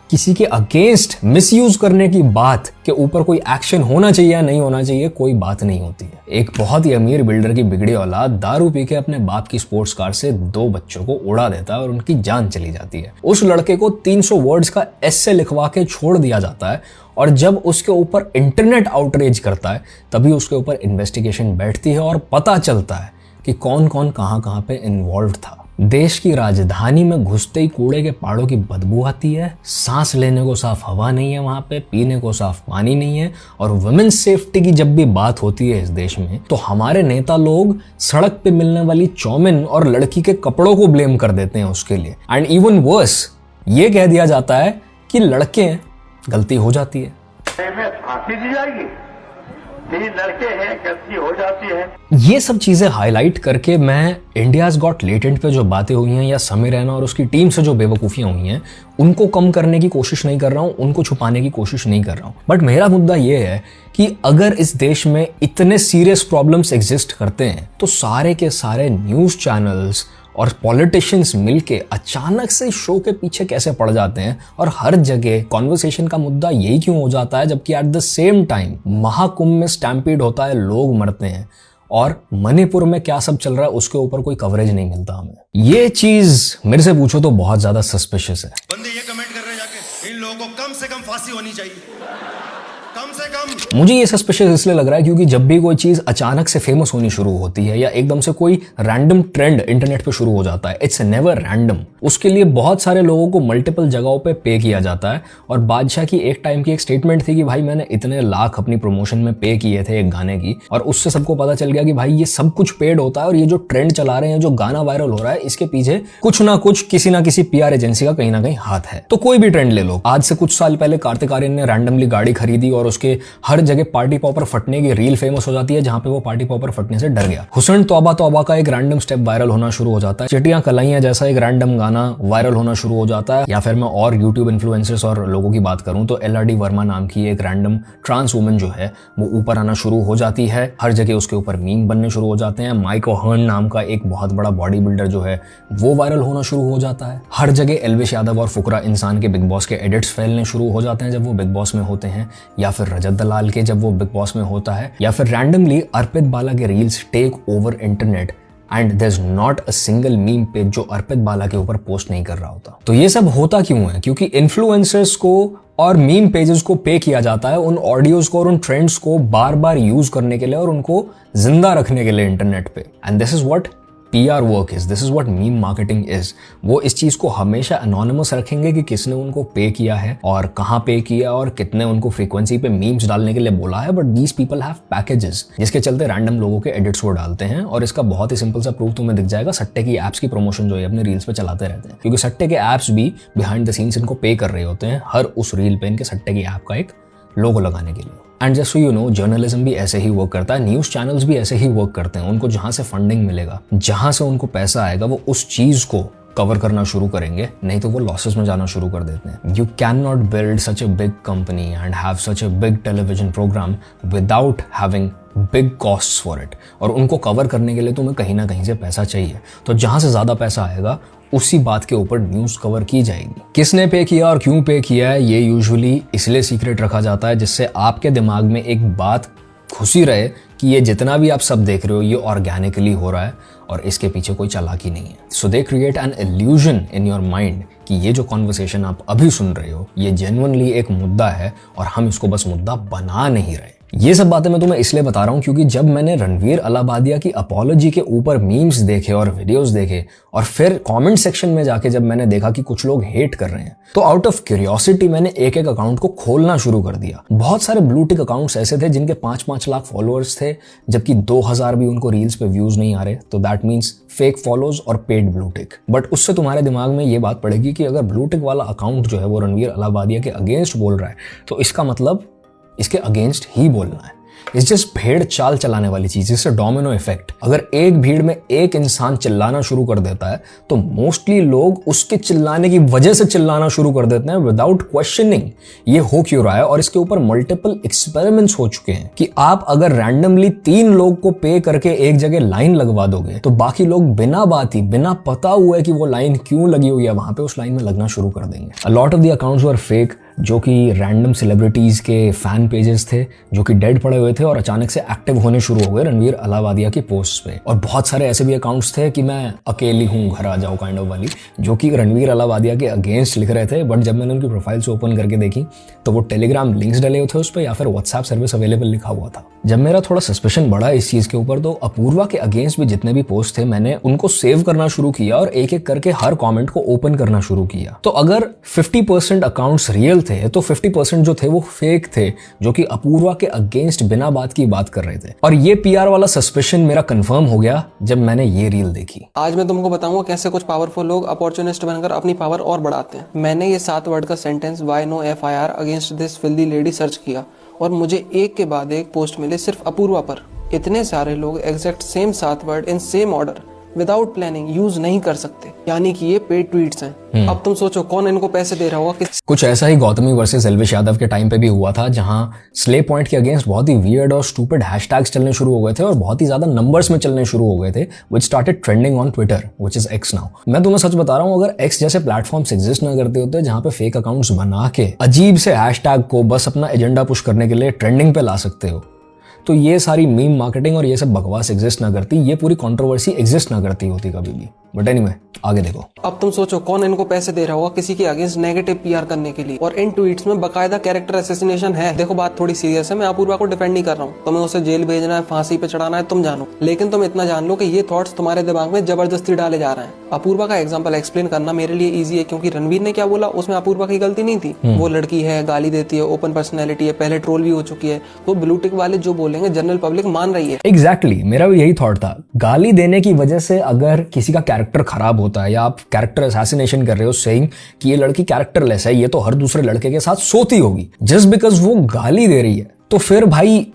किसी के अगेंस्ट मिसयूज करने की बात के ऊपर कोई एक्शन होना चाहिए या नहीं होना चाहिए, कोई बात नहीं होती है। एक बहुत ही अमीर बिल्डर की बिगड़ी औलाद दारू पी के अपने बाप की स्पोर्ट्स कार से 2 बच्चों को उड़ा देता है और उनकी जान चली जाती है। उस लड़के को 300 वर्ड्स का एस्से लिखवा के छोड़ दिया जाता है, और जब उसके ऊपर इंटरनेट आउटरीच करता है तभी उसके ऊपर इन्वेस्टिगेशन बैठती है और पता चलता है कि कौन कौन कहां पे इन्वॉल्व था। देश की राजधानी में घुसते ही कूड़े के पहाड़ों की बदबू आती है, सांस लेने को साफ हवा नहीं है वहां पे, पीने को साफ पानी नहीं है, और वुमेन्स सेफ्टी की जब भी बात होती है इस देश में तो हमारे नेता लोग सड़क पे मिलने वाली चौमिन और लड़की के कपड़ों को ब्लेम कर देते हैं उसके लिए। एंड इवन वर्स, ये कह दिया जाता है कि लड़के गलती हो जाती है, फांसी दी जाएगी, लड़के हैं, गलती हो जाती है। ये सब चीजें हाईलाइट करके मैं इंडियाज गॉट लेटेंट पे जो बातें हुई हैं या समय रैना और उसकी टीम से जो बेवकूफियां हुई हैं उनको कम करने की कोशिश नहीं कर रहा हूं, उनको छुपाने की कोशिश नहीं कर रहा हूं, बट मेरा मुद्दा ये है कि अगर इस देश में इतने सीरियस प्रॉब्लम्स एग्जिस्ट करते हैं तो सारे के सारे न्यूज चैनल्स और पॉलिटिशियंस मिलके अचानक से शो के पीछे कैसे पड़ जाते हैं, और हर जगह कॉन्वर्सेशन का मुद्दा यही क्यों हो जाता है, जबकि at the same time Mahakumbh में स्टैम्पीड होता है, लोग मरते हैं, और मणिपुर में क्या सब चल रहा है उसके ऊपर कोई कवरेज नहीं मिलता हमें। ये चीज मेरे से पूछो तो बहुत ज्यादा सस्पिशियस है। बंदे ये कमेंट कर रहे हैं जाके, इन लोगों को कम से कम फांसी होनी चाहिए, कम से मुझे ये सस्पिशियस इसलिए लग रहा है क्योंकि जब भी कोई चीज अचानक से फेमस होनी शुरू होती है या एकदम से कोई रैंडम ट्रेंड इंटरनेट पे शुरू हो जाता है, इट्स नेवर रैंडम। उसके लिए बहुत सारे लोगों को मल्टीपल जगहों पे पे किया जाता है। और बादशाह की एक टाइम की एक स्टेटमेंट थी कि भाई मैंने इतने लाख अपनी प्रमोशन में पे किए थे एक गाने की, और उससे सबको पता चल गया कि भाई ये सब कुछ पेड होता है और ये जो ट्रेंड चला रहे हैं, जो गाना वायरल हो रहा है, इसके पीछे कुछ ना कुछ किसी ना किसी पीआर एजेंसी का कहीं ना कहीं हाथ है। तो कोई भी ट्रेंड ले लो, आज से कुछ साल पहले कार्तिक आर्यन ने रैंडमली गाड़ी खरीदी और उसके हर जगह पार्टी पॉपर फटने की रील फेमस हो जाती है जहां पे वो पार्टी पॉपर फटने से डर गया। हुसैन तौबा तौबा का एक रैंडम स्टेप वायरल होना शुरू हो जाता है। चिटियां कलाइयां जैसा एक रैंडम गाना वायरल होना शुरू हो जाता है। या फिर मैं और यूट्यूब इन्फ्लुएंसर्स और लोगों की बात करूं तो LRD वर्मा नाम की एक रैंडम ट्रांस वुमन जो है वो ऊपर आना शुरू हो जाती है। हर जगह उसके ऊपर मीम बनने शुरू हो जाते हैं। माइक ओहर्न नाम का एक बहुत बड़ा बॉडी बिल्डर जो है वो वायरल होना शुरू हो जाता है। हर जगह एल्विश यादव और फुकरा इंसान के बिग बॉस के एडिट्स फैलने शुरू हो जाते हैं जब वो बिग बॉस में होते हैं, या फिर रजत दलाल के जब वो बिग बॉस में होता है, या फिर रैंडमली अर्पित बाला के reels take over internet and there is not a single meme page जो अर्पित बाला के ऊपर पोस्ट नहीं कर रहा होता। तो ये सब होता क्यों है? क्योंकि इन्फ्लुएंसर्स को और मीम पेजेस को पे किया जाता है उन ऑडियोज को और उन ट्रेंड्स को बार बार यूज करने के लिए और उनको जिंदा रखने के लिए इंटरनेट पे। And this is what PR work is, this is what meme marketing is. वो इस चीज को हमेशा एनोनिमस रखेंगे कि किसने उनको पे किया है और कहां पे किया और कितने उनको फ्रीक्वेंसी पे मीम्स डालने के लिए बोला है। But these people have packages जिसके चलते रैंडम लोगों के एडिट्स वो डालते हैं। और इसका बहुत ही सिंपल सा प्रूफ तुम्हें दिख जाएगा, सट्टे की एप्स की प्रमोशन जो है अपने रील्स पे चलाते रहते हैं, क्योंकि सट्टे के एप्स भी बिहाइंड द सीन्स इनको पे कर रहे होते हैं हर उस रील पे इनके सट्टे की ऐप का एक लोगो लगाने के लिए। And just so you know, journalism भी ऐसे ही वर्क करता है, न्यूज चैनल्स भी ऐसे ही वर्क करते हैं। उनको जहां से फंडिंग मिलेगा, जहां से उनको पैसा आएगा, वो उस चीज को कवर करना शुरू करेंगे, नहीं तो वो लॉसेस में जाना शुरू कर देते हैं। You can not build such a big company and have such a big television program without having big costs for it. और उनको कवर करने के लिए तुम्हें कहीं ना कहीं से पैसा चाहिए। तो जहां से ज्यादा पैसा आएगा उसी बात के ऊपर न्यूज कवर की जाएगी। किसने पे किया और क्यों पे किया है ये यूजुअली इसलिए सीक्रेट रखा जाता है जिससे आपके दिमाग में एक बात घुसी रहे कि ये जितना भी आप सब देख रहे हो ये ऑर्गेनिकली हो रहा है और इसके पीछे कोई चालाकी नहीं है। So they create an illusion in your mind कि ये जो कॉन्वर्सेशन आप अभी सुन रहे हो ये जेन्युइनली एक मुद्दा है और हम इसको बस मुद्दा बना नहीं रहे। ये सब बातें मैं तुम्हें इसलिए बता रहा हूं क्योंकि जब मैंने रणवीर अलाहाबादिया की अपॉलॉजी के ऊपर मीम्स देखे और वीडियोस देखे और फिर कमेंट सेक्शन में जाके जब मैंने देखा कि कुछ लोग हेट कर रहे हैं, तो आउट ऑफ क्यूरियोसिटी मैंने एक एक अकाउंट को खोलना शुरू कर दिया। बहुत सारे ब्लू टिक अकाउंट्स ऐसे थे जिनके 5-5 लाख फॉलोअर्स थे, जबकि 2000 भी उनको रील्स पे व्यूज नहीं आ रहे। तो दैट मीन्स फेक फॉलोज और पेड ब्लू टिक। बट उससे तुम्हारे दिमाग में ये बात पड़ेगी कि अगर ब्लू टिक वाला अकाउंट जो है वो रणवीर अलाहाबादिया के अगेंस्ट बोल रहा है तो इसका मतलब इसके अगेंस्ट ही बोलना है। इट्स जस्ट भेड़ चाल चलाने वाली चीज, इससे डोमिनो इफेक्ट। अगर एक भीड़ में एक इंसान चिल्लाना शुरू कर देता है तो मोस्टली लोग उसके चिल्लाने की वजह से चिल्लाना शुरू कर देते हैं विदाउट क्वेश्चनिंग ये हो क्यों रहा है। और इसके ऊपर मल्टीपल एक्सपेरिमेंट्स हो चुके हैं कि आप अगर रैंडमली 3 लोग को पे करके एक जगह लाइन लगवा दोगे तो बाकी लोग बिना बात ही, बिना पता हुए कि वो लाइन क्यों लगी हुई है वहां पे, उस लाइन में लगना शुरू कर देंगे। A lot of the accounts were fake, जो कि रैंडम सेलिब्रिटीज के फैन पेजेस थे जो कि डेड पड़े हुए थे और अचानक से एक्टिव होने शुरू हो गए रणवीर अलाहाबादिया की पोस्ट पे। और बहुत सारे ऐसे भी अकाउंट्स थे कि मैं अकेली हूँ घर आ जाओ काइंड ऑफ वाली, जो कि रणवीर अलाहाबादिया के अगेंस्ट लिख रहे थे। बट जब मैंने उनकी प्रोफाइल्स ओपन करके देखी तो वो टेलीग्राम लिंक्स डले हुए थे उस पर या फिर व्हाट्सएप सर्विस अवेलेबल लिखा हुआ था। जब मेरा थोड़ा सस्पेशन बढ़ा इस चीज के ऊपर तो अपूर्वा के अगेंस्ट भी जितने भी पोस्ट थे मैंने उनको सेव करना शुरू किया और एक एक करके हर कॉमेंट को ओपन करना शुरू किया। तो अगर 50% अकाउंट्स रियल थे तो 50% जो थे वो फेक थे, जो कि अपूर्वा के अगेंस्ट बिना बात की बात कर रहे थे। और ये PR वाला सस्पेशन मेरा कंफर्म हो गया जब मैंने ये रील देखी। आज मैं तुमको बताऊंगा कैसे कुछ पावरफुल लोग अपॉर्चुनिस्ट बनकर अपनी पावर और बढ़ाते हैं। मैंने ये 7 वर्ड का sentence why no FIR against this filthy lady search किया और मुझे एक के बाद एक पोस्ट मिले सिर्फ अपूर्वा पर। इतने सारे लोग exact same 7 word in same order without planning use नहीं कर सकते, यानी कि ये पेड ट्वीट्स हैं। अब तुम सोचो कौन इनको पैसे दे रहा होगा। कुछ ऐसा ही गौतमी वर्सेस एल्विश यादव के टाइम पे भी हुआ था, जहां स्ले पॉइंट के अगेंस्ट बहुत ही वियर्ड और स्टूपिड हैशटैग्स चलने शुरू हो गए थे और बहुत ही ज्यादा नंबर्स में चलने शुरू हो गए थे, which started trending on Twitter which is X now. मैं तुम्हें सच बता रहा हूं, अगर X जैसे प्लेटफॉर्म्स एग्जिस्ट ना करते होते जहां पे फेक अकाउंट्स बना के अजीब से हैशटैग को बस अपना एजेंडा पुश करने के लिए ट्रेंडिंग पे ला सकते हो, तो ये सारी मीम मार्केटिंग और ये सब बकवास एग्जिस्ट ना करती, ये पूरी कंट्रोवर्सी एग्जिस्ट ना करती होती कभी भी। बट एनीवे, आगे देखो। अब तुम सोचो कौन इनको पैसे दे रहा होगा किसी के अगेंस्ट नेगेटिव पीआर करने के लिए, और इन ट्वीट्स में बकायदा कैरेक्टर असैसिनेशन है। देखो बात थोड़ी सीरियस है, मैं अपूर्वा को डिफेंड नहीं कर रहा हूँ, तुम्हें उसे जेल भेजना है, फांसी पे चढ़ाना है, तुम जानो, लेकिन तुम इतना जान लो कि ये थॉट्स तुम्हारे दिमाग में जबरदस्ती डाले जा रहे हैं। अपूर्वा का एग्जांपल एक्सप्लेन करना मेरे लिए इजी है, क्योंकि रणवीर ने क्या बोला उसमें अपूर्वा की गलती नहीं थी। वो लड़की है, गाली देती है, ओपन पर्सनैलिटी है, पहले ट्रोल भी हो चुकी है, तो ब्लू टिक वाले जो बोलेंगे जनरल पब्लिक मान रही है। एग्जैक्टली, मेरा भी यही थॉट था। गाली देने की वजह से अगर किसी का कैरेक्टर खराब होता है या आप कैरेक्टर असैसिनेशन कर रहे हो सेइंग कि ये लड़की कैरेक्टरलेस है, ये तो हर दूसरे लड़के के साथ सोती होगी, जस्ट बिकॉज वो गाली दे रही है, तो फिर भाई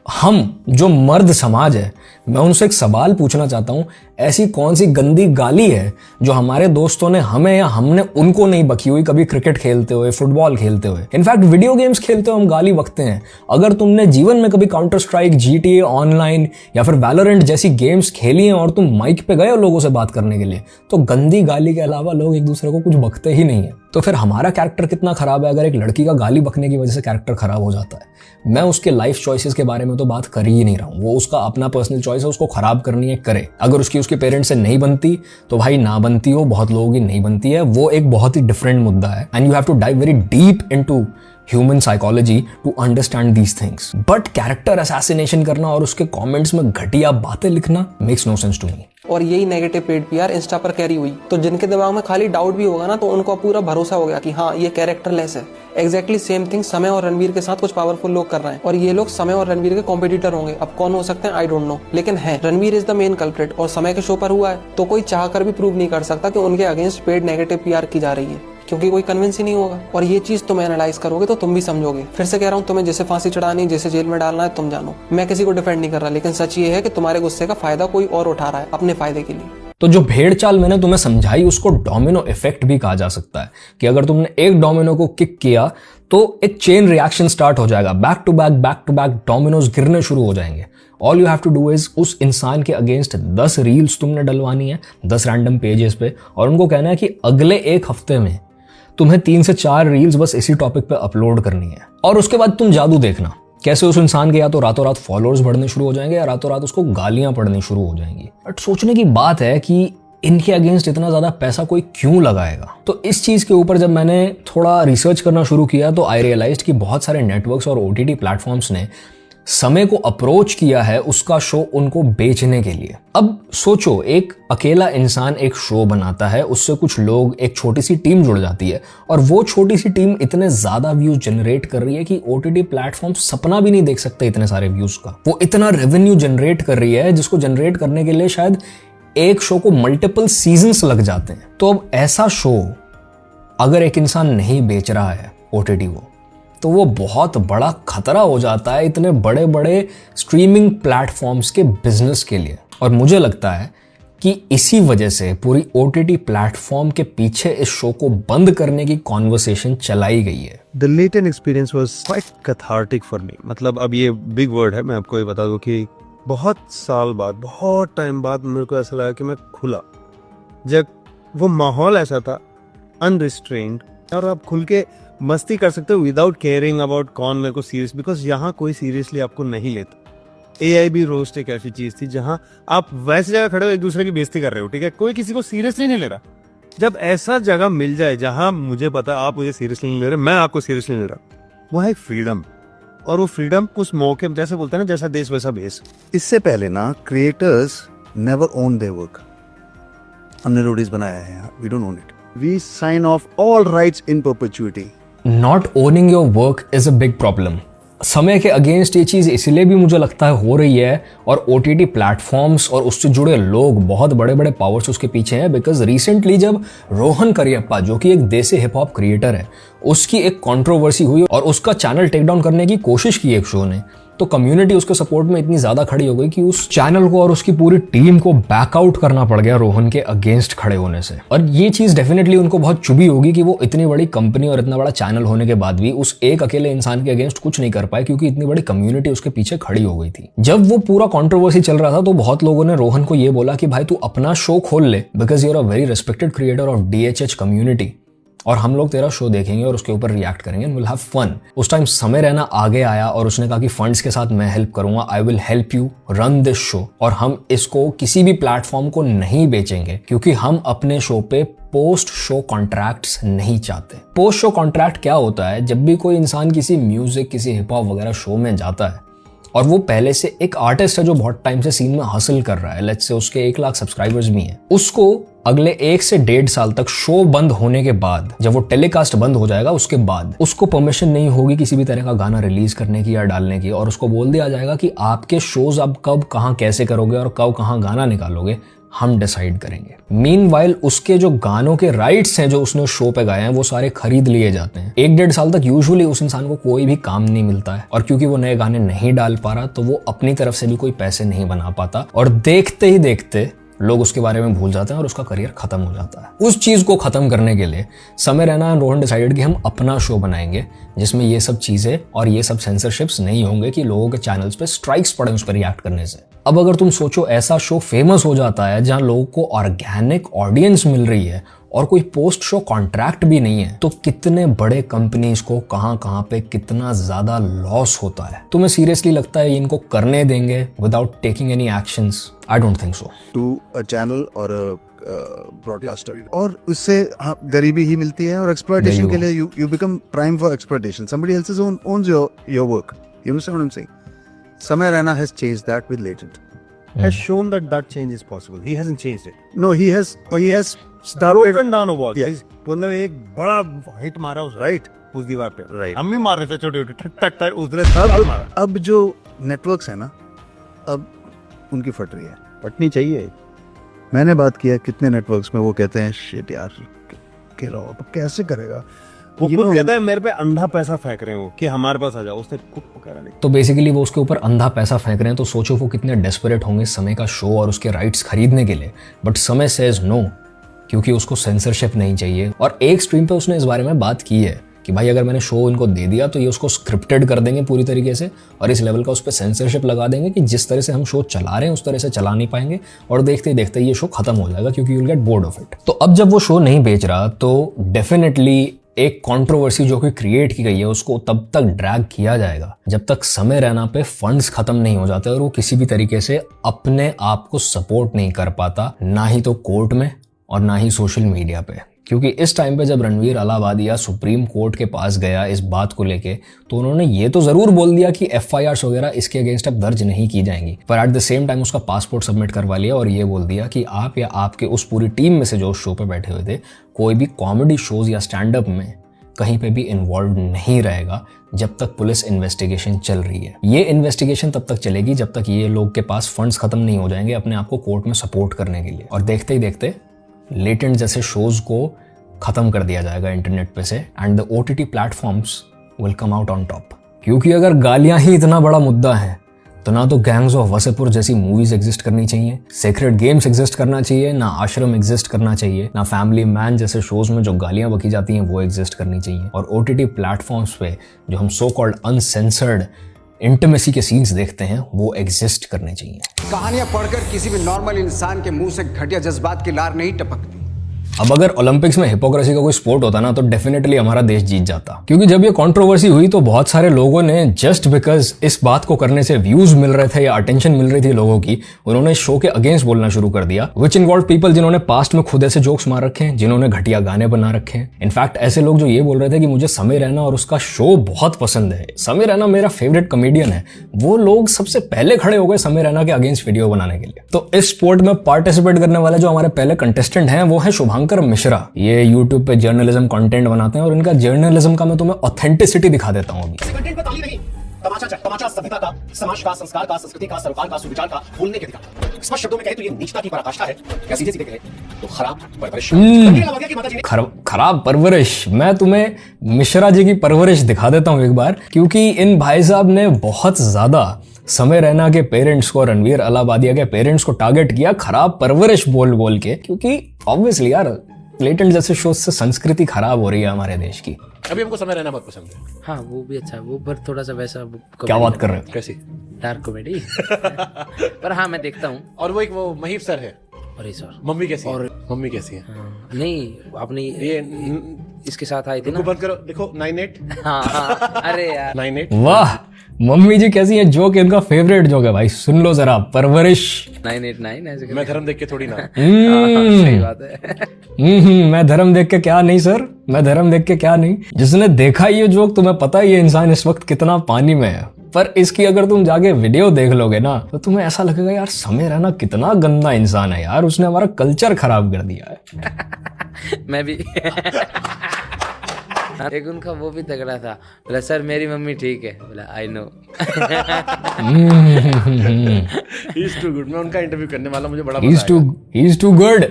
हम जो मर्द समाज है, मैं उनसे एक सवाल पूछना चाहता हूं, ऐसी कौन सी गंदी गाली है जो हमारे दोस्तों ने हमें या हमने उनको नहीं बकी हुई कभी क्रिकेट खेलते हुए, फुटबॉल खेलते हुए, इनफैक्ट वीडियो गेम्स खेलते हुए हम गाली बकते हैं। अगर तुमने जीवन में कभी काउंटर स्ट्राइक, GTA ऑनलाइन या फिर वैलोरेंट जैसी गेम्स खेली हैं और तुम माइक पे गए हो लोगों से बात करने के लिए, तो गंदी गाली के अलावा लोग एक दूसरे को कुछ बकते ही नहीं है। तो फिर हमारा कैरेक्टर कितना खराब है अगर एक लड़की का गाली बकने की वजह से कैरेक्टर खराब हो जाता है। मैं उसके लाइफ चॉइसेस के बारे में तो बात कर ही नहीं रहा हूँ, वो उसका अपना पर्सनल चॉइस है, उसको खराब करनी है करे। अगर उसकी उसके पेरेंट्स से नहीं बनती तो भाई ना बनती हो, बहुत लोगों की नहीं बनती है, वो एक बहुत ही डिफरेंट मुद्दा है, and you have to dive very deep into human psychology to understand these things. But character assassination करना और उसके कमेंट्स में घटिया बातें लिखना makes no sense to me. और यही नेगेटिव पेड पीआर इंस्टा पर कैरी हुई, तो जिनके दिमाग में खाली डाउट भी होगा ना, तो उनको पूरा भरोसा हो गया कि हाँ ये कैरेक्टरलेस है। एग्जैक्टली सेम थिंग समय और रणवीर के साथ कुछ पावरफुल लोग कर रहे हैं, और ये लोग समय और रणवीर के कॉम्पिटिटर होंगे। अब कौन हो सकते हैं आई डोंट नो, लेकिन है Ranveer is the main culprit और समय के शो पर हुआ है, तो कोई चाह कर भी प्रूव नहीं कर सकता कि उनके अगेंस्ट पेड नेगेटिव पीआर की जा रही है, क्योंकि कोई कन्विंस ही नहीं होगा। और ये चीज तुम एनालाइज करोगे तो तुम भी समझोगे। फिर से कह रहा हूँ, तुम्हें जैसे फांसी चढ़ानी, जैसे जेल में डालना है, तुम जानो। मैं किसी को डिफेंड नहीं कर रहा, लेकिन सच ये है कि तुम्हारे गुस्से का फायदा कोई और उठा रहा है अपने फायदे के लिए। तो जो भेड़ चाल मैंने तुम्हें समझाई उसको डोमिनो इफेक्ट भी कहा जा सकता है, कि अगर तुमने एक डोमिनो को किक किया तो एक चेन रिएक्शन स्टार्ट हो जाएगा, बैक टू बैक डोमिनोज गिरने शुरू हो जाएंगे। All you have to do is उस इंसान के अगेंस्ट 10 रील्स तुमने डलवानी है 10 रैंडम पेजेस पे, और उनको कहना है कि अगले एक हफ्ते में तुम्हें 3 से 4 रील्स बस इसी टॉपिक पे अपलोड करनी है। और उसके बाद तुम जादू देखना कैसे उस इंसान के या तो रातों रात फॉलोअर्स बढ़ने शुरू हो जाएंगे या रातों रात उसको गालियां पड़नी शुरू हो जाएंगी। बट सोचने की बात है कि इनके अगेंस्ट इतना ज्यादा पैसा कोई क्यों लगाएगा। तो इस चीज के ऊपर जब मैंने थोड़ा रिसर्च करना शुरू किया तो आई रियलाइज्ड कि बहुत सारे नेटवर्क्स और OTT प्लेटफॉर्म्स ने समय को अप्रोच किया है उसका शो उनको बेचने के लिए। अब सोचो, एक अकेला इंसान एक शो बनाता है, उससे कुछ लोग, एक छोटी सी टीम जुड़ जाती है, और वो छोटी सी टीम इतने ज्यादा व्यूज जनरेट कर रही है कि OTT प्लेटफॉर्म सपना भी नहीं देख सकते इतने सारे व्यूज का। वो इतना रेवेन्यू जनरेट कर रही है जिसको जनरेट करने के लिए शायद एक शो को मल्टीपल सीजन्स लग जाते हैं। तो अब ऐसा शो अगर एक इंसान नहीं बेच रहा है OTT को, तो वो बहुत बड़ा खतरा हो जाता है इतने बड़े बड़े स्ट्रीमिंग प्लेटफॉर्म्स के बिजनेस के लिए। और मुझे लगता है कि इसी वजह से पूरी OTT प्लेटफॉर्म के पीछे इस शो को बंद करने की कॉन्वर्सेशन चलाई गई है। The latent experience was quite cathartic for me। मतलब अब ये बिग वर्ड है, मैं आपको ये बता दूं कि बहुत साल बाद, बहुत टाइम बाद मेरे को ऐसा लगा कि मैं खुला, जब वो माहौल ऐसा था अनरिस्ट्रेन्ड, और आप खुल के मस्ती कर सकते हो विदाउट केयरिंग अबाउट कौन मेरे को सीरियस, बिकॉज यहाँ कोई सीरियसली आपको नहीं लेता। AI भी रोस्ट एक ऐसी चीज थी जहां आप वैसी जगह खड़े हो एक दूसरे की बेइज्जती कर रहे हो, ठीक है, कोई किसी को सीरियसली नहीं ले रहा। जब ऐसा जगह मिल जाए जहां मुझे पता आप मुझे सीरियसली नहीं ले रहे, मैं आपको सीरियसली नहीं ले रहा, वो है फ्रीडम। और वो फ्रीडम उस मौके में, जैसे बोलते हैं ना, जैसा देश वैसा भेष। इससे पहले ना creators never own their work. हमने रोडीज बनाया है, we don't own it, we sign off all rights in perpetuity. Not owning your work is a big problem. समय के अगेंस्ट ये चीज़ इसलिए भी मुझे लगता है हो रही है, और OTT प्लेटफॉर्म्स और उससे जुड़े लोग, बहुत बड़े बड़े पावर्स उसके पीछे हैं। बिकॉज रिसेंटली जब रोहन करियप्पा, जो कि एक देसी हिप हॉप क्रिएटर है, उसकी एक कंट्रोवर्सी हुई और उसका चैनल टेक डाउन करने की कोशिश की एक शो ने, तो कम्युनिटी उसके सपोर्ट में इतनी ज्यादा खड़ी हो गई कि उस चैनल को और उसकी पूरी टीम को बैकआउट करना पड़ गया रोहन के अगेंस्ट खड़े होने से। और ये चीज डेफिनेटली उनको बहुत चुभी होगी कि वो इतनी बड़ी कंपनी और इतना बड़ा चैनल होने के बाद भी उस एक अकेले इंसान के अगेंस्ट कुछ नहीं कर पाए, क्योंकि इतनी बड़ी कम्युनिटी उसके पीछे खड़ी हो गई थी। जब वो पूरा कंट्रोवर्सी चल रहा था तो बहुत लोगों ने रोहन को ये बोला कि भाई तू अपना शो खोल ले, because you are a very respected creator of DHH community, और हम लोग तेरा शो देखेंगे और उसके ऊपर रिएक्ट करेंगे एंड विल हैव फन। उस टाइम समय रैना आगे आया और उसने कहा कि फंड्स के साथ मैं हेल्प करूंगा, I will help you run this show, और हम इसको किसी भी प्लेटफॉर्म को नहीं बेचेंगे क्योंकि हम अपने शो पे पोस्ट शो कॉन्ट्रैक्ट्स नहीं चाहते। पोस्ट शो कॉन्ट्रैक्ट क्या होता है? जब भी कोई इंसान किसी म्यूजिक, किसी हिप हॉप वगैरह शो में जाता है और वो पहले से एक आर्टिस्ट है जो बहुत टाइम से सीन में हासिल कर रहा है, लेट्स से उसके 1 लाख सब्सक्राइबर्स भी हैं, उसको अगले 1 से 1.5 साल तक शो बंद होने के बाद, जब वो टेलीकास्ट बंद हो जाएगा उसके बाद उसको परमिशन नहीं होगी किसी भी तरह का गाना रिलीज करने की या डालने की, और उसको बोल दिया जाएगा कि आपके शोज आप कब कहां कैसे करोगे और कब कहां गाना निकालोगे, हम डिसाइड करेंगे। मीनवाइल उसके जो गानों के राइट्स हैं जो उसने शो पे गाए हैं वो सारे खरीद लिए जाते हैं। 1-1.5 साल तक यूजुअली उस इंसान को कोई भी काम नहीं मिलता है, और क्योंकि वो नए गाने नहीं डाल पा रहा तो वो अपनी तरफ से भी कोई पैसे नहीं बना पाता, और देखते ही देखते लोग उसके बारे में भूल जाते हैं और उसका करियर खत्म हो जाता है। उस चीज को खत्म करने के लिए समय रैना एंड रोहन डिसाइडेड कि हम अपना शो बनाएंगे जिसमें ये सब चीजें और ये सब सेंसरशिप्स नहीं होंगे कि लोगों के चैनल्स पे स्ट्राइक्स पड़े उस पर रिएक्ट करने से। अब अगर तुम सोचो ऐसा शो फेमस हो जाता है जहां लोगों को ऑर्गेनिक ऑडियंस मिल रही है और कोई पोस्ट शो कॉन्ट्रैक्ट भी नहीं है, तो कितने बड़े कंपनीज को कहां पे कितना ज्यादा लॉस होता है। तुम्हें सीरियसली लगता है इनको करने देंगे without taking any actions? I don't think so. To a channel और ब्रॉडकास्टर, और उससे गरीबी ही मिलती है, और एक्सप्लॉयटेशन के लिए you become prime for exploitation. Somebody else owns your work. You understand what I'm saying? Samay Raina has changed that with Legend. Has shown that change is possible. He hasn't changed it. No, he has Broken down a wall. Yes. मतलब एक बड़ा hit मारा उस Right. उस दीवार पे। Right. हम भी मार रहे थे छोटे छोटे टक टक उसने सब मारा। अब जो नेटवर्क्स है ना, अब उनकी फट रही है। फटनी चाहिए। मैंने बात किया कितने नेटवर्क्स में, वो कहते हैं शिट यार के रहो, अब कैसे करेगा वो खुद कहता है मेरे पे अंधा पैसा फेंक रहे हो कि हमारे पास आ जाओ, उसने खुद कह रहा नहीं। तो बेसिकली वो उसके ऊपर अंधा पैसा फेंक रहे हैं, तो सोचो वो कितने डेस्परेट होंगे समय का शो और उसके राइट्स खरीदने के लिए। बट समय सेज नो, क्योंकि उसको सेंसरशिप नहीं चाहिए। और एक स्ट्रीम पे उसने इस बारे में बात की है कि भाई अगर मैंने शो इनको दे दिया तो ये उसको स्क्रिप्टेड कर देंगे पूरी तरीके से, और इस लेवल का उस पर सेंसरशिप लगा देंगे कि जिस तरह से हम शो चला रहे हैं उस तरह से चला नहीं पाएंगे, और देखते ही देखते ये शो खत्म हो जाएगा क्योंकि you will get bored of it. तो अब जब वो शो नहीं बेच रहा तो डेफिनेटली एक कंट्रोवर्सी जो कि क्रिएट की गई है उसको तब तक ड्रैग किया जाएगा जब तक समय रैना पे फंड्स खत्म नहीं हो जाते और वो किसी भी तरीके से अपने आप को सपोर्ट नहीं कर पाता, ना ही तो कोर्ट में और ना ही सोशल मीडिया पे। क्योंकि इस टाइम पे जब रणवीर अलाहाबादिया सुप्रीम कोर्ट के पास गया इस बात को लेके, तो उन्होंने ये तो जरूर बोल दिया कि FIRs वगैरह इसके अगेंस्ट अब दर्ज नहीं की जाएंगी, पर एट द सेम टाइम उसका पासपोर्ट सबमिट करवा लिया और ये बोल दिया कि आप या आपके उस पूरी टीम में से जो शो पे बैठे हुए थे कोई भी कॉमेडी शोज या स्टैंड अप में कहीं पे भी इन्वॉल्व नहीं रहेगा जब तक पुलिस इन्वेस्टिगेशन चल रही है। ये इन्वेस्टिगेशन तब तक चलेगी जब तक ये लोग के पास फंड्स खत्म नहीं हो जाएंगे अपने आप को कोर्ट में सपोर्ट करने के लिए, और देखते ही देखते लेटेंट जैसे शोज को खत्म कर दिया जाएगा इंटरनेट पे से, and the OTT platforms will come out on top. क्योंकि अगर गालियां ही इतना बड़ा मुद्दा है तो ना तो गैंग्स ऑफ वसेपुर जैसी मूवीज एग्जिस्ट करनी चाहिए, सेक्रेड गेम्स एग्जिस्ट करना चाहिए, ना आश्रम एग्जिस्ट करना चाहिए, ना फैमिली मैन जैसे शोज में जो गालियां बकी जाती हैं वो एग्जिस्ट करनी चाहिए, और OTT प्लेटफॉर्म्स पे जो हम सो कॉल्ड अनसेंसर्ड इंटिमेसी के सीन्स देखते हैं वो एग्जिस्ट करने चाहिए। कहानियां पढ़कर किसी भी नॉर्मल इंसान के मुंह से घटिया जज्बात की लार नहीं टपकती। अब अगर ओलंपिक्स में हिपोक्रेसी का कोई स्पोर्ट होता ना तो डेफिनेटली हमारा देश जीत जाता, क्योंकि जब ये कंट्रोवर्सी हुई तो बहुत सारे लोगों ने जस्ट बिकॉज इस बात को करने से व्यूज मिल रहे थे या अटेंशन मिल रही थी लोगों की, उन्होंने शो के अगेंस्ट बोलना शुरू कर दिया, विच इन्वॉल्व पीपल जिन्होंने पास्ट में खुद ऐसे जोक्स मार रखे हैं, जिन्होंने घटिया गाने बना रखे हैं। इनफैक्ट ऐसे लोग जो ये बोल रहे थे कि मुझे समय रैना और उसका शो बहुत पसंद है, समय रैना मेरा फेवरेट कॉमेडियन है, वो लोग सबसे पहले खड़े हो गए समय रैना के अगेंस्ट वीडियो बनाने के लिए। तो इस स्पोर्ट में पार्टिसिपेट करने वाले जो हमारे पहले कंटेस्टेंट हैं वो है शुभांकर मिश्रा। ये YouTube पे जर्नलिज्म कंटेंट बनाते हैं और इनका जर्नलिज्म का मैं तुम्हें ऑथेंटिसिटी दिखा देता हूँ अभी। कंटेंट पे ताली नहीं, तमाचा सभ्यता का, समाज का, संस्कार का, संस्कृति का, सरोकार का, सुविचार का, बोलने के अधिकार। स्पष्ट शब्दों में कहे तो ये नीचता की पराकाष्ठा है, या सीधे सीधे कहे तो खराब परवरिश। खराब परवरिश। मैं तुम्हें मिश्रा जी की परवरिश दिखा देता हूँ एक बार, क्योंकि इन भाई साहब ने बहुत ज्यादा समय रैना के पेरेंट्स को, रणवीर अलाहाबादिया के पेरेंट्स को टारगेट किया खराब परवरिश बोल बोल के, क्योंकि ऑब्वियसली यार लेटेंट जैसे शोज से संस्कृति खराब हो रही है हमारे देश की। अभी हमको समय रहना बहुत पसंद है। हाँ वो भी अच्छा है, वो पर थोड़ा सा वैसा क्या बात कर रहे हो? कैसी डार्क कॉमेडी पर हाँ मैं देखता हूँ। और वो महीप सर है। अरे सर मम्मी कैसी है? और मम्मी कैसी है? नहीं अपनी ये इसके साथ आई थी ना। बंद करो, देखो 98। हाँ अरे यार 98। वाह मम्मी जी कैसी है, जोक इनका फेवरेट जोक है भाई, सुन लो जरा। परवरिश 989 ऐसे मैं धर्म देख के थोड़ी ना। सही बात है। मैं धर्म देख के क्या नहीं सर, मैं धर्म देख के क्या नहीं। जिसने देखा ये जोक तुम्हें पता है ये इंसान इस वक्त कितना पानी में है, पर इसकी अगर तुम जाके वीडियो देख लोगे ना तो तुम्हें ऐसा लगेगा यार समय रैना कितना गंदा इंसान है यार, उसने हमारा कल्चर खराब कर दिया है। मैं भी एक उनका वो भी तगड़ा था, बोला सर मेरी मम्मी ठीक है, बोला I know. He is too good. मैं उनका इंटरव्यू करने वाला, मुझे बड़ा ही इज टू गुड।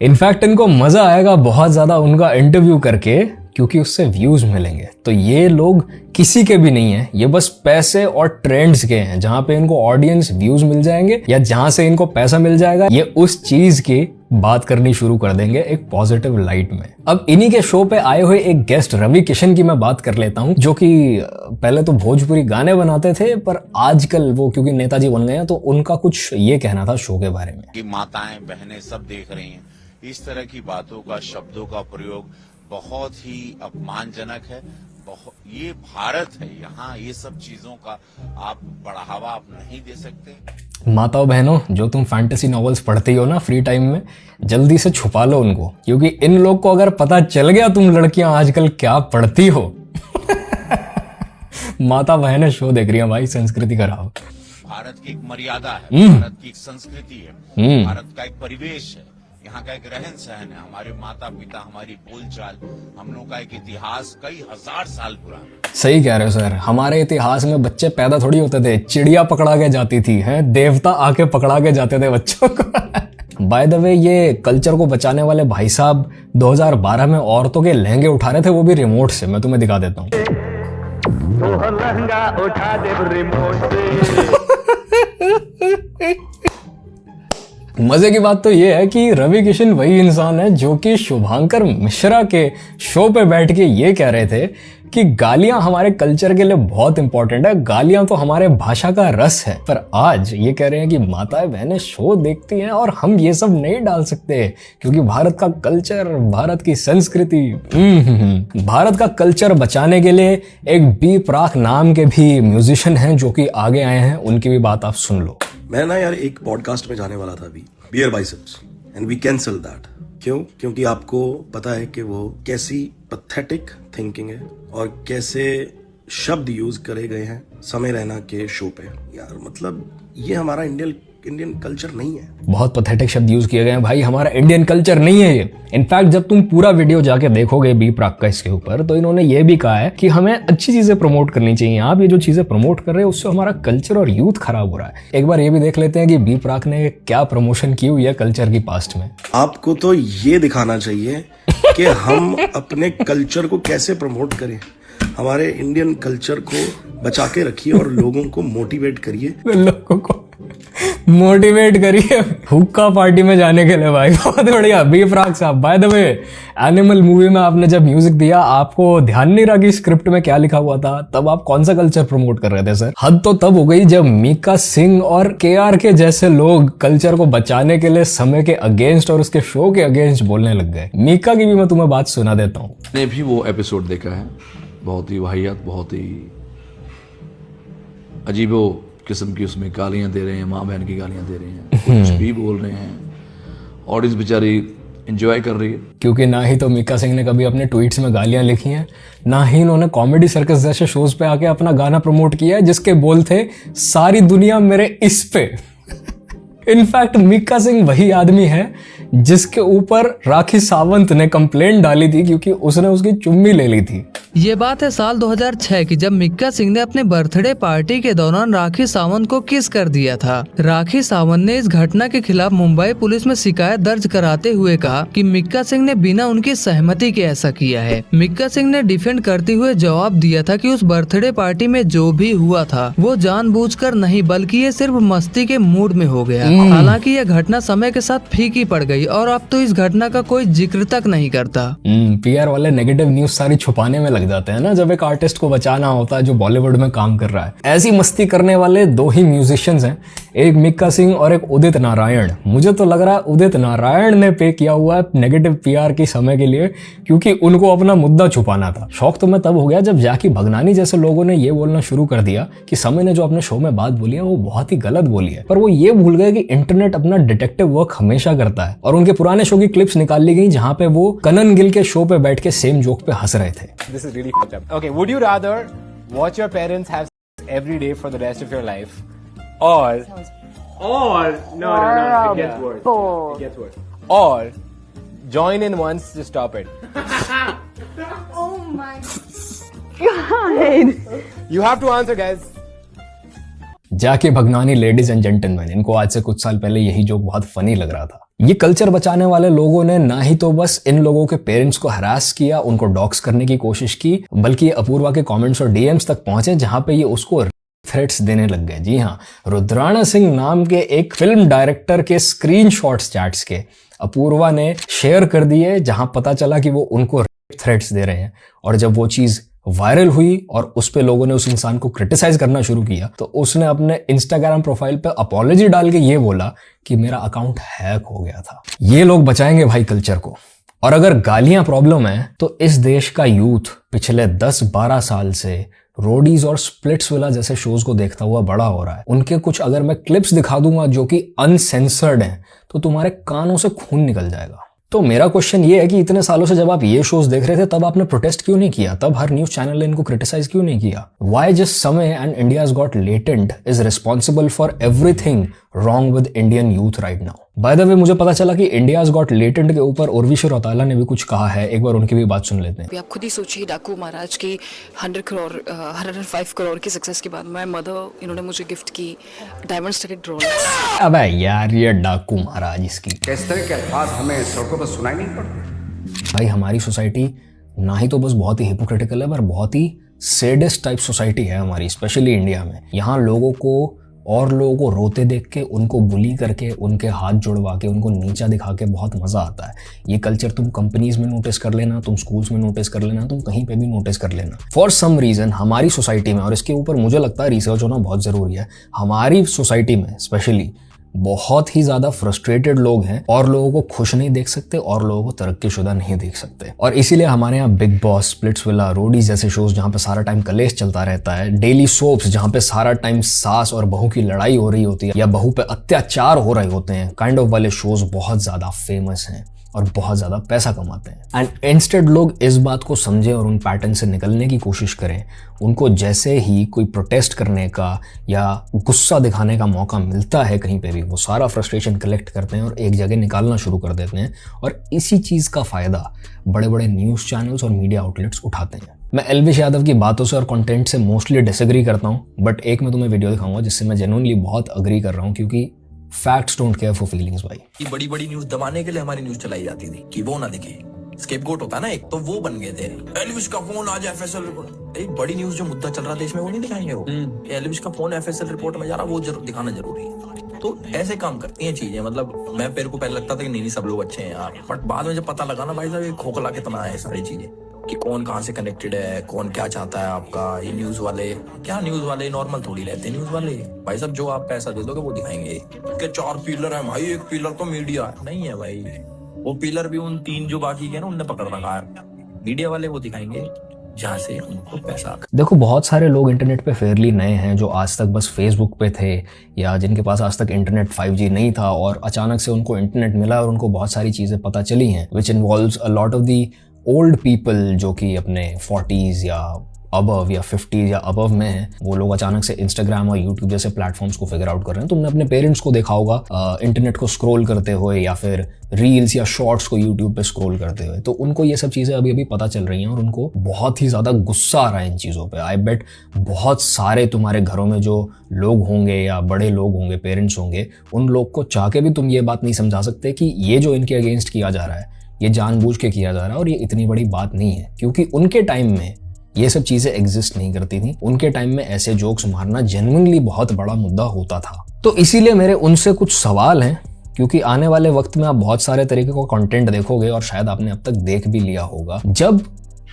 इनफैक्ट इनको मजा आएगा बहुत ज्यादा उनका इंटरव्यू करके, क्योंकि उससे व्यूज मिलेंगे। तो ये लोग किसी के भी नहीं है, ये बस पैसे और ट्रेंड्स के हैं। जहां पे इनको ऑडियंस व्यूज मिल जाएंगे या जहां से इनको पैसा मिल जाएगा, ये उस चीज की बात करनी शुरू कर देंगे एक पॉजिटिव लाइट में। अब इन्हीं के शो पे आए हुए एक गेस्ट रवि किशन की मैं बात कर लेता हूं, जो कि पहले तो भोजपुरी गाने बनाते थे, पर आजकल वो क्योंकि नेताजी बन गए हैं तो उनका कुछ ये कहना था शो के बारे में कि माताएं बहनें सब देख रही हैं, इस तरह की बातों का, शब्दों का प्रयोग बहुत ही अपमानजनक है। ये भारत है, यहाँ ये सब चीजों का आप बढ़ावा आप नहीं दे सकते। माताओं बहनों, जो तुम फैंटेसी नॉवेल्स पढ़ती हो ना फ्री टाइम में, जल्दी से छुपा लो उनको, क्योंकि इन लोग को अगर पता चल गया तुम लड़कियां आजकल क्या पढ़ती हो। माता बहनें शो देख रही हैं भाई, संस्कृति खराब। भारत की एक मर्यादा है, भारत की एक संस्कृति है, भारत का एक परिवेश है, यहाँ का एक रहन सहन है, हमारे माता पिता, हमारी बोलचाल, हम लोग का एक इतिहास कई हजार साल पुराना। सही कह रहे हो सर, हमारे इतिहास में बच्चे पैदा थोड़ी होते थे, चिड़िया पकड़ा के जाती थी, हैं देवता आके पकड़ा के जाते थे बच्चों को। बाय द वे, ये कल्चर को बचाने वाले भाई साहब 2012 में औरतों के लहंगे उठा रहे थे, वो भी रिमोट से। मैं तुम्हें दिखा देता हूँ। लहंगा उठा दे रिमोट से। मजे की बात तो ये है कि रवि किशन वही इंसान है जो कि शुभांकर मिश्रा के शो पे बैठ के ये कह रहे थे कि गालियां हमारे कल्चर के लिए बहुत इंपॉर्टेंट है, गालियां तो हमारे भाषा का रस है। पर आज ये कह रहे हैं कि माताएं बहनें शो देखती हैं और हम ये सब नहीं डाल सकते, क्योंकि भारत का कल्चर, भारत की संस्कृति। भारत का कल्चर बचाने के लिए एक बी प्राक नाम के भी म्यूजिशियन हैं जो कि आगे आए हैं, उनकी भी बात आप सुन लो। मैं ना यार एक पॉडकास्ट में जाने वाला था अभी, Beer Biceps, and we cancel that. क्यों? क्योंकि आपको पता है कि वो कैसी पैथेटिक थिंकिंग है और कैसे शब्द यूज करे गए हैं समय रैना के शो पे। यार मतलब ये हमारा इंडियन कल्चर नहीं है। बहुत पैथेटिक शब्द यूज किए गए हैं भाई, हमारा इंडियन कल्चर नहीं है ये। इनफैक्ट जब तुम पूरा वीडियो जाके देखोगे बी प्राक का इसके ऊपर, तो इन्होंने ये भी कहा है कि हमें अच्छी चीजें प्रमोट करनी चाहिए। आप ये जो चीजें प्रमोट कर रहे हैं उससे हमारा कल्चर और यूथ खराब हो रहा है। एक बार ये भी देख लेते हैं कि बी प्राक ने क्या प्रमोशन की हुई है कल्चर की पास्ट में। आपको तो ये दिखाना चाहिए कि हम अपने कल्चर को कैसे प्रमोट करें, हमारे इंडियन कल्चर को बचा के रखिए और लोगों को मोटिवेट करिए। लोगों को मोटिवेट करिए हुक्का पार्टी में जाने के लिए भाई, बहुत बढ़िया बी प्राक साहब। By the way, animal movie में आपने जब म्यूजिक दिया, आपको ध्यान नहीं रहा कि स्क्रिप्ट में क्या लिखा हुआ था? तब आप कौन सा कल्चर प्रमोट कर रहे थे सर? हद तो तब हो गई जब मीका सिंह और केआर के जैसे लोग कल्चर को बचाने के लिए समय के अगेंस्ट और उसके शो के अगेंस्ट बोलने लग गए। मीका की भी मैं तुम्हें बात सुना देता हूँ। मैंने भी वो एपिसोड देखा है, बहुत ही वाहियात, बहुत ही अजीबो किस्म की उसमें गालियां दे रहे हैं, माँ बहन की गालियां दे रहे हैं, कुछ भी बोल रहे हैं, ऑडियंस बेचारी एंजॉय कर रही है। क्योंकि ना ही तो मीका सिंह ने कभी अपने ट्वीट्स में गालियां लिखी हैं, ना ही इन्होंने कॉमेडी सर्कस जैसे शोज पे आके अपना गाना प्रमोट किया है जिसके बोल थे सारी दुनिया मेरे इस पे। इनफैक्ट मीका सिंह वही आदमी है जिसके ऊपर राखी सावंत ने कंप्लेंट डाली थी क्योंकि उसने उसकी चुम्मी ले ली थी। ये बात है साल 2006 की, जब मिक्का सिंह ने अपने बर्थडे पार्टी के दौरान राखी सावंत को किस कर दिया था। राखी सावंत ने इस घटना के खिलाफ मुंबई पुलिस में शिकायत दर्ज कराते हुए कहा कि मिक्का सिंह ने बिना उनकी सहमति के ऐसा किया है। मिक्का सिंह ने डिफेंड करते हुए जवाब दिया था कि उस बर्थडे पार्टी में जो भी हुआ था वो जानबूझकर नहीं, बल्कि ये सिर्फ मस्ती के मूड में हो गया। हालांकि यह घटना समय के साथ फीकी पड़ गई गई और अब तो इस घटना का कोई जिक्र तक नहीं करता। पीआर वाले नेगेटिव न्यूज सारी छुपाने में लग जाते हैं ना जब एक आर्टिस्ट को बचाना होता है जो बॉलीवुड में काम कर रहा है। ऐसी मस्ती करने वाले दो ही म्यूजिशियंस हैं, एक मिक्का सिंह और एक उदित नारायण। मुझे तो लग रहा है उदित नारायण ने पे किया हुआ है नेगेटिव पीआर की समय के लिए, क्योंकि उनको अपना मुद्दा छुपाना था। शौक तो मैं तब हो गया जब जैकी भगनानी जैसे लोगों ने ये बोलना शुरू कर दिया कि समय ने जो अपने शो में बात बोली है वो बहुत ही गलत बोली है, पर वो ये भूल गए कि इंटरनेट अपना डिटेक्टिव वर्क हमेशा करता है। और उनके पुराने शो की क्लिप्स निकाल ली गई जहां पे वो कनन गिल के शो पे बैठ के सेम जोक पे हंस रहे थे। This is really fucked up. Okay, would you rather watch your parents have sex every day for the rest of your life, or no, it gets worse. It gets worse. Or join in once to stop it. Oh my God. You have to answer, guys. Jackie Bhagnani ladies and gentleman, इनको आज से कुछ साल पहले यही joke बहुत funny लग रहा था। ये कल्चर बचाने वाले लोगों ने ना ही तो बस इन लोगों के पेरेंट्स को हरास किया, उनको डॉक्स करने की कोशिश की, बल्कि ये अपूर्वा के कमेंट्स और डीएम्स तक पहुंचे जहां पे ये उसको थ्रेट्स देने लग गए। जी हाँ, रुद्राणा सिंह नाम के एक फिल्म डायरेक्टर के स्क्रीनशॉट्स चैट्स के अपूर्वा ने शेयर कर दिए जहां पता चला कि वो उनको थ्रेट्स दे रहे हैं। और जब वो चीज वायरल हुई और उस पे लोगों ने उस इंसान को क्रिटिसाइज करना शुरू किया तो उसने अपने इंस्टाग्राम प्रोफाइल पे अपॉलॉजी डाल के ये बोला कि मेरा अकाउंट हैक हो गया था। ये लोग बचाएंगे भाई कल्चर को। और अगर गालियां प्रॉब्लम है तो इस देश का यूथ पिछले 10-12 साल से रोडीज और स्प्लिट्सविला जैसे शोज को देखता हुआ बड़ा हो रहा है। उनके कुछ अगर मैं क्लिप्स दिखा दूंगा जो कि अनसेंसर्ड हैं तो तुम्हारे कानों से खून निकल जाएगा। तो मेरा क्वेश्चन ये है कि इतने सालों से जब आप ये शोज देख रहे थे तब आपने प्रोटेस्ट क्यों नहीं किया? तब हर न्यूज चैनल ने इनको क्रिटिसाइज क्यों नहीं किया? वाई जस्ट समय and India's got latent is responsible for everything wrong with Indian youth right now. By the way मुझे पता चला कि इंडियाज गॉट लेटेंट के ऊपर उर्वशी रौताला ने भी कुछ कहा है, एक बार उनकी भी बात सुन लेते हैं। आप खुद ही सोचिए, डाकू महाराज की 105 करोड़ की सक्सेस के बाद माय मदर इन्होंने मुझे गिफ्ट की डायमंड स्टडेड रोलेक्स। अबे यार ये डाकू महाराज इसकी इस तरह के अल्फाज हमें सड़कों पर सुनाई नहीं पड़ते। भाई हमारी सोसाइटी ना ही तो बस बहुत ही हिपोक्रिटिकल है पर बहुत ही सैडिस्ट टाइप सोसाइटी है हमारी, स्पेशली इंडिया में। यहाँ लोगों को और लोगों को रोते देख के, उनको बुली करके, उनके हाथ जुड़वा के, उनको नीचा दिखा के बहुत मजा आता है। ये कल्चर तुम कंपनीज में नोटिस कर लेना, तुम स्कूल्स में नोटिस कर लेना, तुम कहीं पे भी नोटिस कर लेना। फॉर सम रीजन हमारी सोसाइटी में, और इसके ऊपर मुझे लगता है रिसर्च होना बहुत जरूरी है, हमारी सोसाइटी में स्पेशली बहुत ही ज्यादा फ्रस्ट्रेटेड लोग हैं और लोगों को खुश नहीं देख सकते और लोगों को तरक्कीशुदा नहीं देख सकते। और इसीलिए हमारे यहाँ बिग बॉस, स्प्लिट्सविला, रोडीज जैसे शोज जहाँ पे सारा टाइम कलेश चलता रहता है, डेली सोप्स जहाँ पे सारा टाइम सास और बहू की लड़ाई हो रही होती है या बहू पे अत्याचार हो रहे होते हैं, काइंड ऑफ वाले शोज बहुत ज्यादा फेमस हैं और बहुत ज्यादा पैसा कमाते हैं। एंड इंस्टेड लोग इस बात को समझें और उन पैटर्न से निकलने की कोशिश करें। उनको जैसे ही कोई प्रोटेस्ट करने का या गुस्सा दिखाने का मौका मिलता है कहीं पे भी, वो सारा फ्रस्ट्रेशन कलेक्ट करते हैं और एक जगह निकालना शुरू कर देते हैं। और इसी चीज का फायदा बड़े बड़े न्यूज चैनल्स और मीडिया आउटलेट्स उठाते हैं। मैं एल्विश यादव की बातों से और कंटेंट से मोस्टली डिसएग्री करता हूँ, बट एक मैं तुम्हें वीडियो दिखाऊंगा जिससे मैं जेन्युइनली बहुत अग्री कर रहा हूँ, क्योंकि facts don't care for feelings भाई। ये बड़ी बड़ी न्यूज दबाने के लिए हमारी न्यूज चलाई जाती थी कि वो ना दिखे, स्केपगोट होता ना एक, तो वो बन गए थे। एल्विश का फोन आज एफएसएल रिपोर्ट, एक बड़ी न्यूज जो मुद्दा चल रहा देश में वो नहीं दिखाएंगे वो कि एल्विश का फोन एफएसएल रिपोर्ट में जा रहा, वो जरूर दिखाना जरूरी है। तो ऐसे काम करती हैं चीजें। मतलब मैं मेरे को पहले लगता था कि नहीं सब लोग अच्छे हैं यार, बट बाद में जब पता लगा ना भाई साहब ये खोखला कितना है सारी चीजें, कि कौन कहाँ से कनेक्टेड है, कौन क्या चाहता है आपका। ये न्यूज वाले क्या, न्यूज वाले नॉर्मल थोड़ी रहते हैं। न्यूज वाले भाई साहब जो आप पैसा दे दोगे वो दिखाएंगे कि 4 पिलर है भाई, एक पिलर तो मीडिया नहीं है भाई, वो पिलर भी उन 3 जो बाकी के ना उनने पकड़ रखा है। मीडिया वाले वो दिखाएंगे जहाँ से उनको पैसा। देखो बहुत सारे लोग इंटरनेट पे फेयरली नए हैं जो आज तक बस फेसबुक पे थे या जिनके पास आज तक इंटरनेट 5G नहीं था और अचानक से उनको इंटरनेट मिला और उनको बहुत सारी चीजें पता चली हैं, which involves a lot of the old people जो कि अपने 40s या अबव या 50s या अबव में हैं। वो लोग अचानक से इंस्टाग्राम और यूट्यूब जैसे प्लेटफॉर्म्स को फिगर आउट कर रहे हैं। तुमने अपने पेरेंट्स को देखा होगा इंटरनेट को स्क्रॉल करते हुए या फिर रील्स या शॉर्ट्स को यूट्यूब पे स्क्रॉल करते हुए, तो उनको ये सब चीज़ें अभी अभी पता चल रही हैं और उनको बहुत ही ज़्यादा गुस्सा आ रहा है इन चीज़ों पे। आई बेट बहुत सारे तुम्हारे घरों में जो लोग होंगे या बड़े लोग होंगे, पेरेंट्स होंगे, उन लोग को चाह के भी तुम ये बात नहीं समझा सकते कि ये जो इनके अगेंस्ट किया जा रहा है ये जानबूझ के किया जा रहा है और ये इतनी बड़ी बात नहीं है, क्योंकि उनके टाइम में ये सब चीजें एग्जिस्ट नहीं करती थी। उनके टाइम में ऐसे जोक्स मारना जेन्युइनली बहुत बड़ा मुद्दा होता था। तो इसीलिए मेरे उनसे कुछ सवाल हैं क्योंकि आने वाले वक्त में आप बहुत सारे तरीके का कंटेंट देखोगे और शायद आपने अब तक देख भी लिया होगा। जब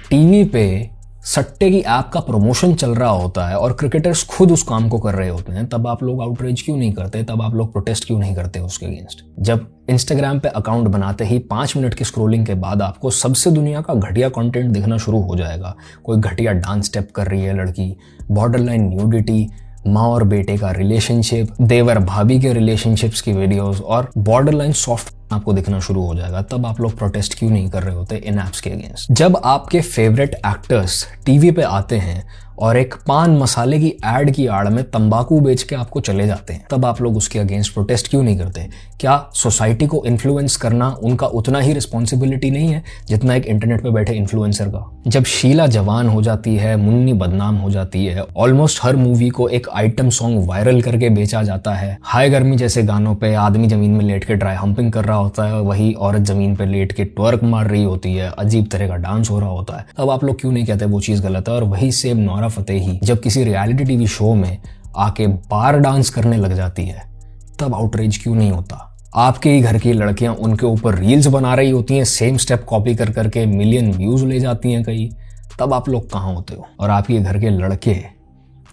टीवी पे सट्टे की ऐप का प्रमोशन चल रहा होता है और क्रिकेटर्स खुद उस काम को कर रहे होते हैं, तब आप लोग आउटरीच क्यों नहीं करते, तब आप लोग प्रोटेस्ट क्यों नहीं करते उसके अगेंस्ट? जब इंस्टाग्राम पे अकाउंट बनाते ही 5 मिनट की स्क्रोलिंग के बाद आपको सबसे दुनिया का घटिया कंटेंट दिखना शुरू हो जाएगा। कोई घटिया डांस स्टेप कर रही है लड़की, बॉर्डरलाइन न्यूडिटी, माँ और बेटे का रिलेशनशिप, देवर भाभी के रिलेशनशिप्स की वीडियोस और बॉर्डरलाइन सॉफ्ट आपको दिखना शुरू हो जाएगा। तब आप लोग प्रोटेस्ट क्यों नहीं कर रहे होते इन ऐप्स के अगेंस्ट? जब आपके फेवरेट एक्टर्स टीवी पे आते हैं और एक पान मसाले की एड की आड़ में तंबाकू बेच के आपको चले जाते हैं, तब आप लोग उसके अगेंस्ट प्रोटेस्ट क्यों नहीं करते? क्या सोसाइटी को इन्फ्लुएंस करना उनका उतना ही रिस्पॉन्सिबिलिटी नहीं है जितना एक इंटरनेट पे बैठे इन्फ्लुएंसर का? जब शीला जवान हो जाती है, मुन्नी बदनाम हो जाती है, ऑलमोस्ट हर मूवी को एक आइटम सॉन्ग वायरल करके बेचा जाता है, हाय गर्मी जैसे गानों पे आदमी जमीन में लेट के ड्राई हम्पिंग कर रहा होता है, वही औरत जमीन पे लेट के ट्वर्क मार रही होती है, अजीब तरह का डांस हो रहा होता है, तब आप लोग क्यों नहीं कहते वो चीज गलत है? और वही सेम नोरा फतेही जब किसी रियलिटी टीवी शो में आके बार डांस करने लग जाती है, तब आउटरीच क्यों नहीं होता? आपके ही घर की लड़कियां उनके ऊपर रील्स बना रही होती हैं, सेम स्टेप कॉपी कर करके मिलियन व्यूज ले जाती हैं कई, तब आप लोग कहाँ होते हो? और आपके घर के लड़के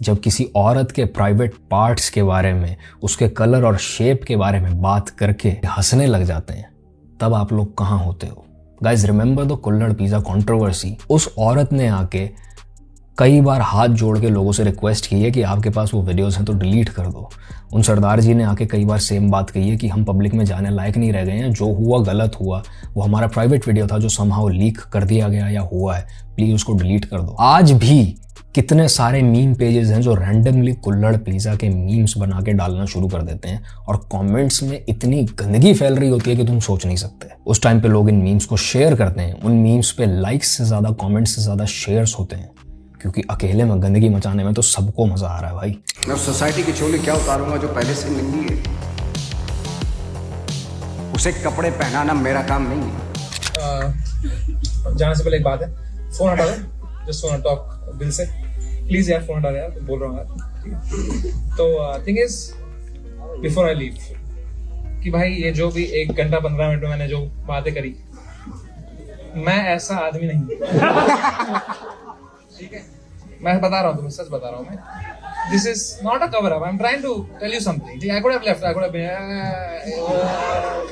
जब किसी औरत के प्राइवेट पार्ट्स के बारे में, उसके कलर और शेप के बारे में बात करके हंसने लग जाते हैं, तब आप लोग कहाँ होते हो? गाइज रिमेंबर द कुल्हड़ पिज्जा कंट्रोवर्सी। उस औरत ने आके कई बार हाथ जोड़ के लोगों से रिक्वेस्ट की है कि आपके पास वो वीडियोस हैं तो डिलीट कर दो। उन सरदार जी ने आके कई बार सेम बात कही है कि हम पब्लिक में जाने लायक नहीं रह गए हैं, जो हुआ गलत हुआ, वो हमारा प्राइवेट वीडियो था जो समहाउ लीक कर दिया गया या हुआ है, प्लीज उसको डिलीट कर दो। आज भी कितने सारे मीम पेजेस हैं जो रैंडमली कुल्हड़ पिज्जा के मीम्स बना के डालना शुरू कर देते हैं और कमेंट्स में इतनी गंदगी फैल रही होती है कि तुम सोच नहीं सकते। उस टाइम पे लोग इन मीम्स को शेयर करते हैं, उन मीम्स पे लाइक्स से ज्यादा कमेंट्स से ज्यादा शेयर्स होते हैं, क्योंकि अकेले में गंदगी मचाने में तो सबको मजा आ रहा है भाई। मैं उस सोसाइटी की चोली क्या उतारूंगा जो पहले से नंगी है? उसे कपड़े पहनाना मेरा काम नहीं है। जाने से पहले एक बात है, फोन हटा दे, जस्ट वांट टू टॉक दिल से, प्लीज यार फोन हटा दे यार, बोल रहा हूँ यार। तो thing is before I leave कि भाई ये जो भी 1 घंटा 15 मिनट में मैंने जो बातें करी, मैं ऐसा आदमी नहीं, ठीक है? मैं बता रहा हूँ तुम्हें, सच बता रहा हूँ मैं। This is not a cover up, I am trying to tell you something. I could have left, I could have been,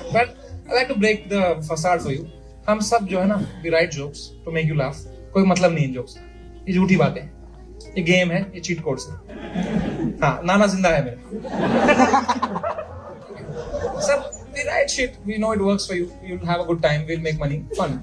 but I like to break the facade for you. हम सब जो है ना, we write jokes to make you laugh, कोई मतलब नहीं इन jokes, ये झूठी बातें, ये गेम है, ये चीट कोड से। हाँ, नाना जिंदा है मेरे सब, we write shit, we know it works for you, you will have a good time, we will make money, fun.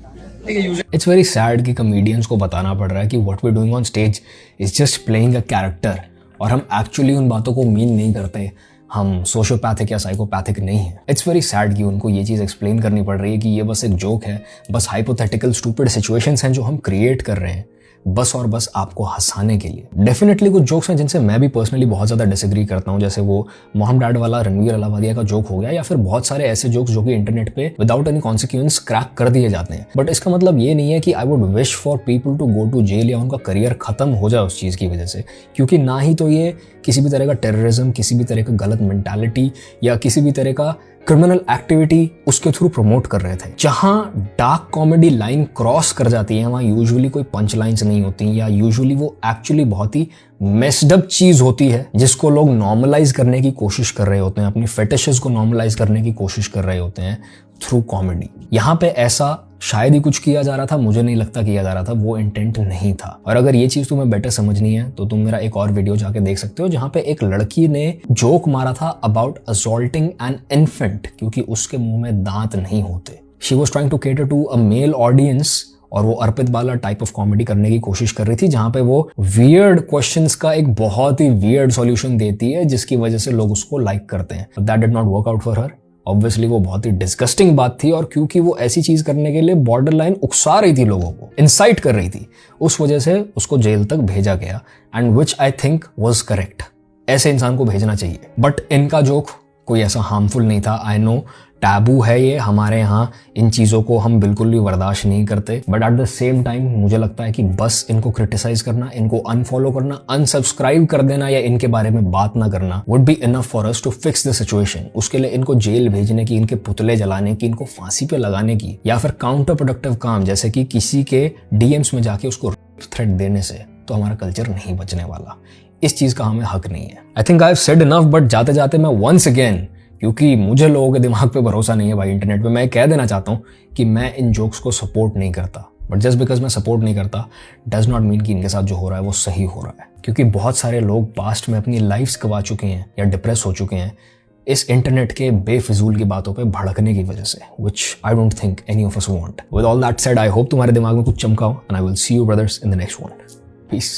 It's very sad कि कॉमेडियंस को बताना पड़ रहा है कि what we doing on stage is just playing a character, और हम actually उन बातों को मीन नहीं करते, हम सोशियोपैथिक या साइकोपैथिक नहीं है। इट्स वेरी सैड कि उनको ये चीज़ एक्सप्लेन करनी पड़ रही है कि ये बस एक जोक है, बस हाइपोथेटिकल स्टूपिड सिचुएशंस हैं जो हम क्रिएट कर रहे हैं बस और बस आपको हंसाने के लिए। डेफिनेटली कुछ जोक्स हैं जिनसे मैं भी पर्सनली बहुत ज़्यादा डिसएग्री करता हूँ, जैसे वो मोहम डैड वाला रणवीर अलाहाबादिया का जोक हो गया, या फिर बहुत सारे ऐसे जोक्स जो कि इंटरनेट पे विदाउट एनी कॉन्सिक्वेंस क्रैक कर दिए जाते हैं। बट इसका मतलब ये नहीं है कि I would wish for people to go to jail या उनका करियर खत्म हो जाए उस चीज़ की वजह से, क्योंकि ना ही तो ये किसी भी तरह का टेररिज्म, किसी भी तरह का गलत मेंटालिटी या किसी भी तरह का क्रिमिनल एक्टिविटी उसके थ्रू प्रमोट कर रहे थे। जहां डार्क कॉमेडी लाइन क्रॉस कर जाती है वहां यूजुअली कोई पंच लाइन्स नहीं होती, या यूजुअली वो एक्चुअली बहुत ही मेस्ड अप चीज होती है जिसको लोग नॉर्मलाइज करने की कोशिश कर रहे होते हैं, अपनी फेटिशेस को नॉर्मलाइज करने की कोशिश कर रहे होते हैं थ्रू कॉमेडी। यहाँ पे ऐसा शायद ही कुछ किया जा रहा था, मुझे नहीं लगता किया जा रहा था, वो इंटेंट नहीं था। और अगर ये चीज तुम्हें बेटर समझनी है तो तुम मेरा एक और वीडियो जाके देख सकते हो जहां पे एक लड़की ने जोक मारा था अबाउट असॉल्टिंग एन इन्फेंट, क्योंकि उसके मुंह में दांत नहीं होते। She was trying to cater to a male audience, और वो Arpit Bala type of comedy करने की कोशिश कर रही थी, जहां पे वो वियर्ड क्वेश्चंस का एक बहुत ही वियर्ड सॉल्यूशन देती है जिसकी वजह से लोग उसको लाइक करते हैं। That did not work out for her. Obviously वो बहुत ही डिस्गस्टिंग बात थी, और क्योंकि वो ऐसी चीज करने के लिए बॉर्डर लाइन उकसा रही थी, लोगों को इंसाइट कर रही थी, उस वजह से उसको जेल तक भेजा गया, and which I think was correct. ऐसे इंसान को भेजना चाहिए। बट इनका जोक कोई ऐसा हार्मफुल नहीं था। आई नो टैबू है ये हमारे यहाँ, इन चीज़ों को हम बिल्कुल भी बर्दाश्त नहीं करते, but at the same time मुझे लगता है कि बस इनको क्रिटिसाइज करना, इनको अनफॉलो करना, अनसब्सक्राइब कर देना या इनके बारे में बात ना करना would be enough for us to fix the situation. उसके लिए इनको जेल भेजने की, इनके पुतले जलाने की, इनको फांसी पे लगाने की, या फिर काउंटर प्रोडक्टिव काम जैसे कि किसी के डीएम्स में जाके उसको थ्रेट देने से तो हमारा कल्चर नहीं बचने वाला। इस चीज़ का हमें हक नहीं है। I think I have said enough, but जाते जाते मैं वंस अगेन, क्योंकि मुझे लोगों के दिमाग पे भरोसा नहीं है भाई इंटरनेट पे, मैं कह देना चाहता हूँ कि मैं इन जोक्स को सपोर्ट नहीं करता। बट जस्ट बिकॉज मैं सपोर्ट नहीं करता डज नॉट मीन कि इनके साथ जो हो रहा है वो सही हो रहा है, क्योंकि बहुत सारे लोग पास्ट में अपनी लाइफ्स गवा चुके हैं या डिप्रेस हो चुके हैं इस इंटरनेट के बेफिजूल की बातों पे भड़कने की वजह से, which I don't think any of us want. With all that said, I hope तुम्हारे दिमाग में कुछ चमका हो, and I will see you brothers in the next one. Peace.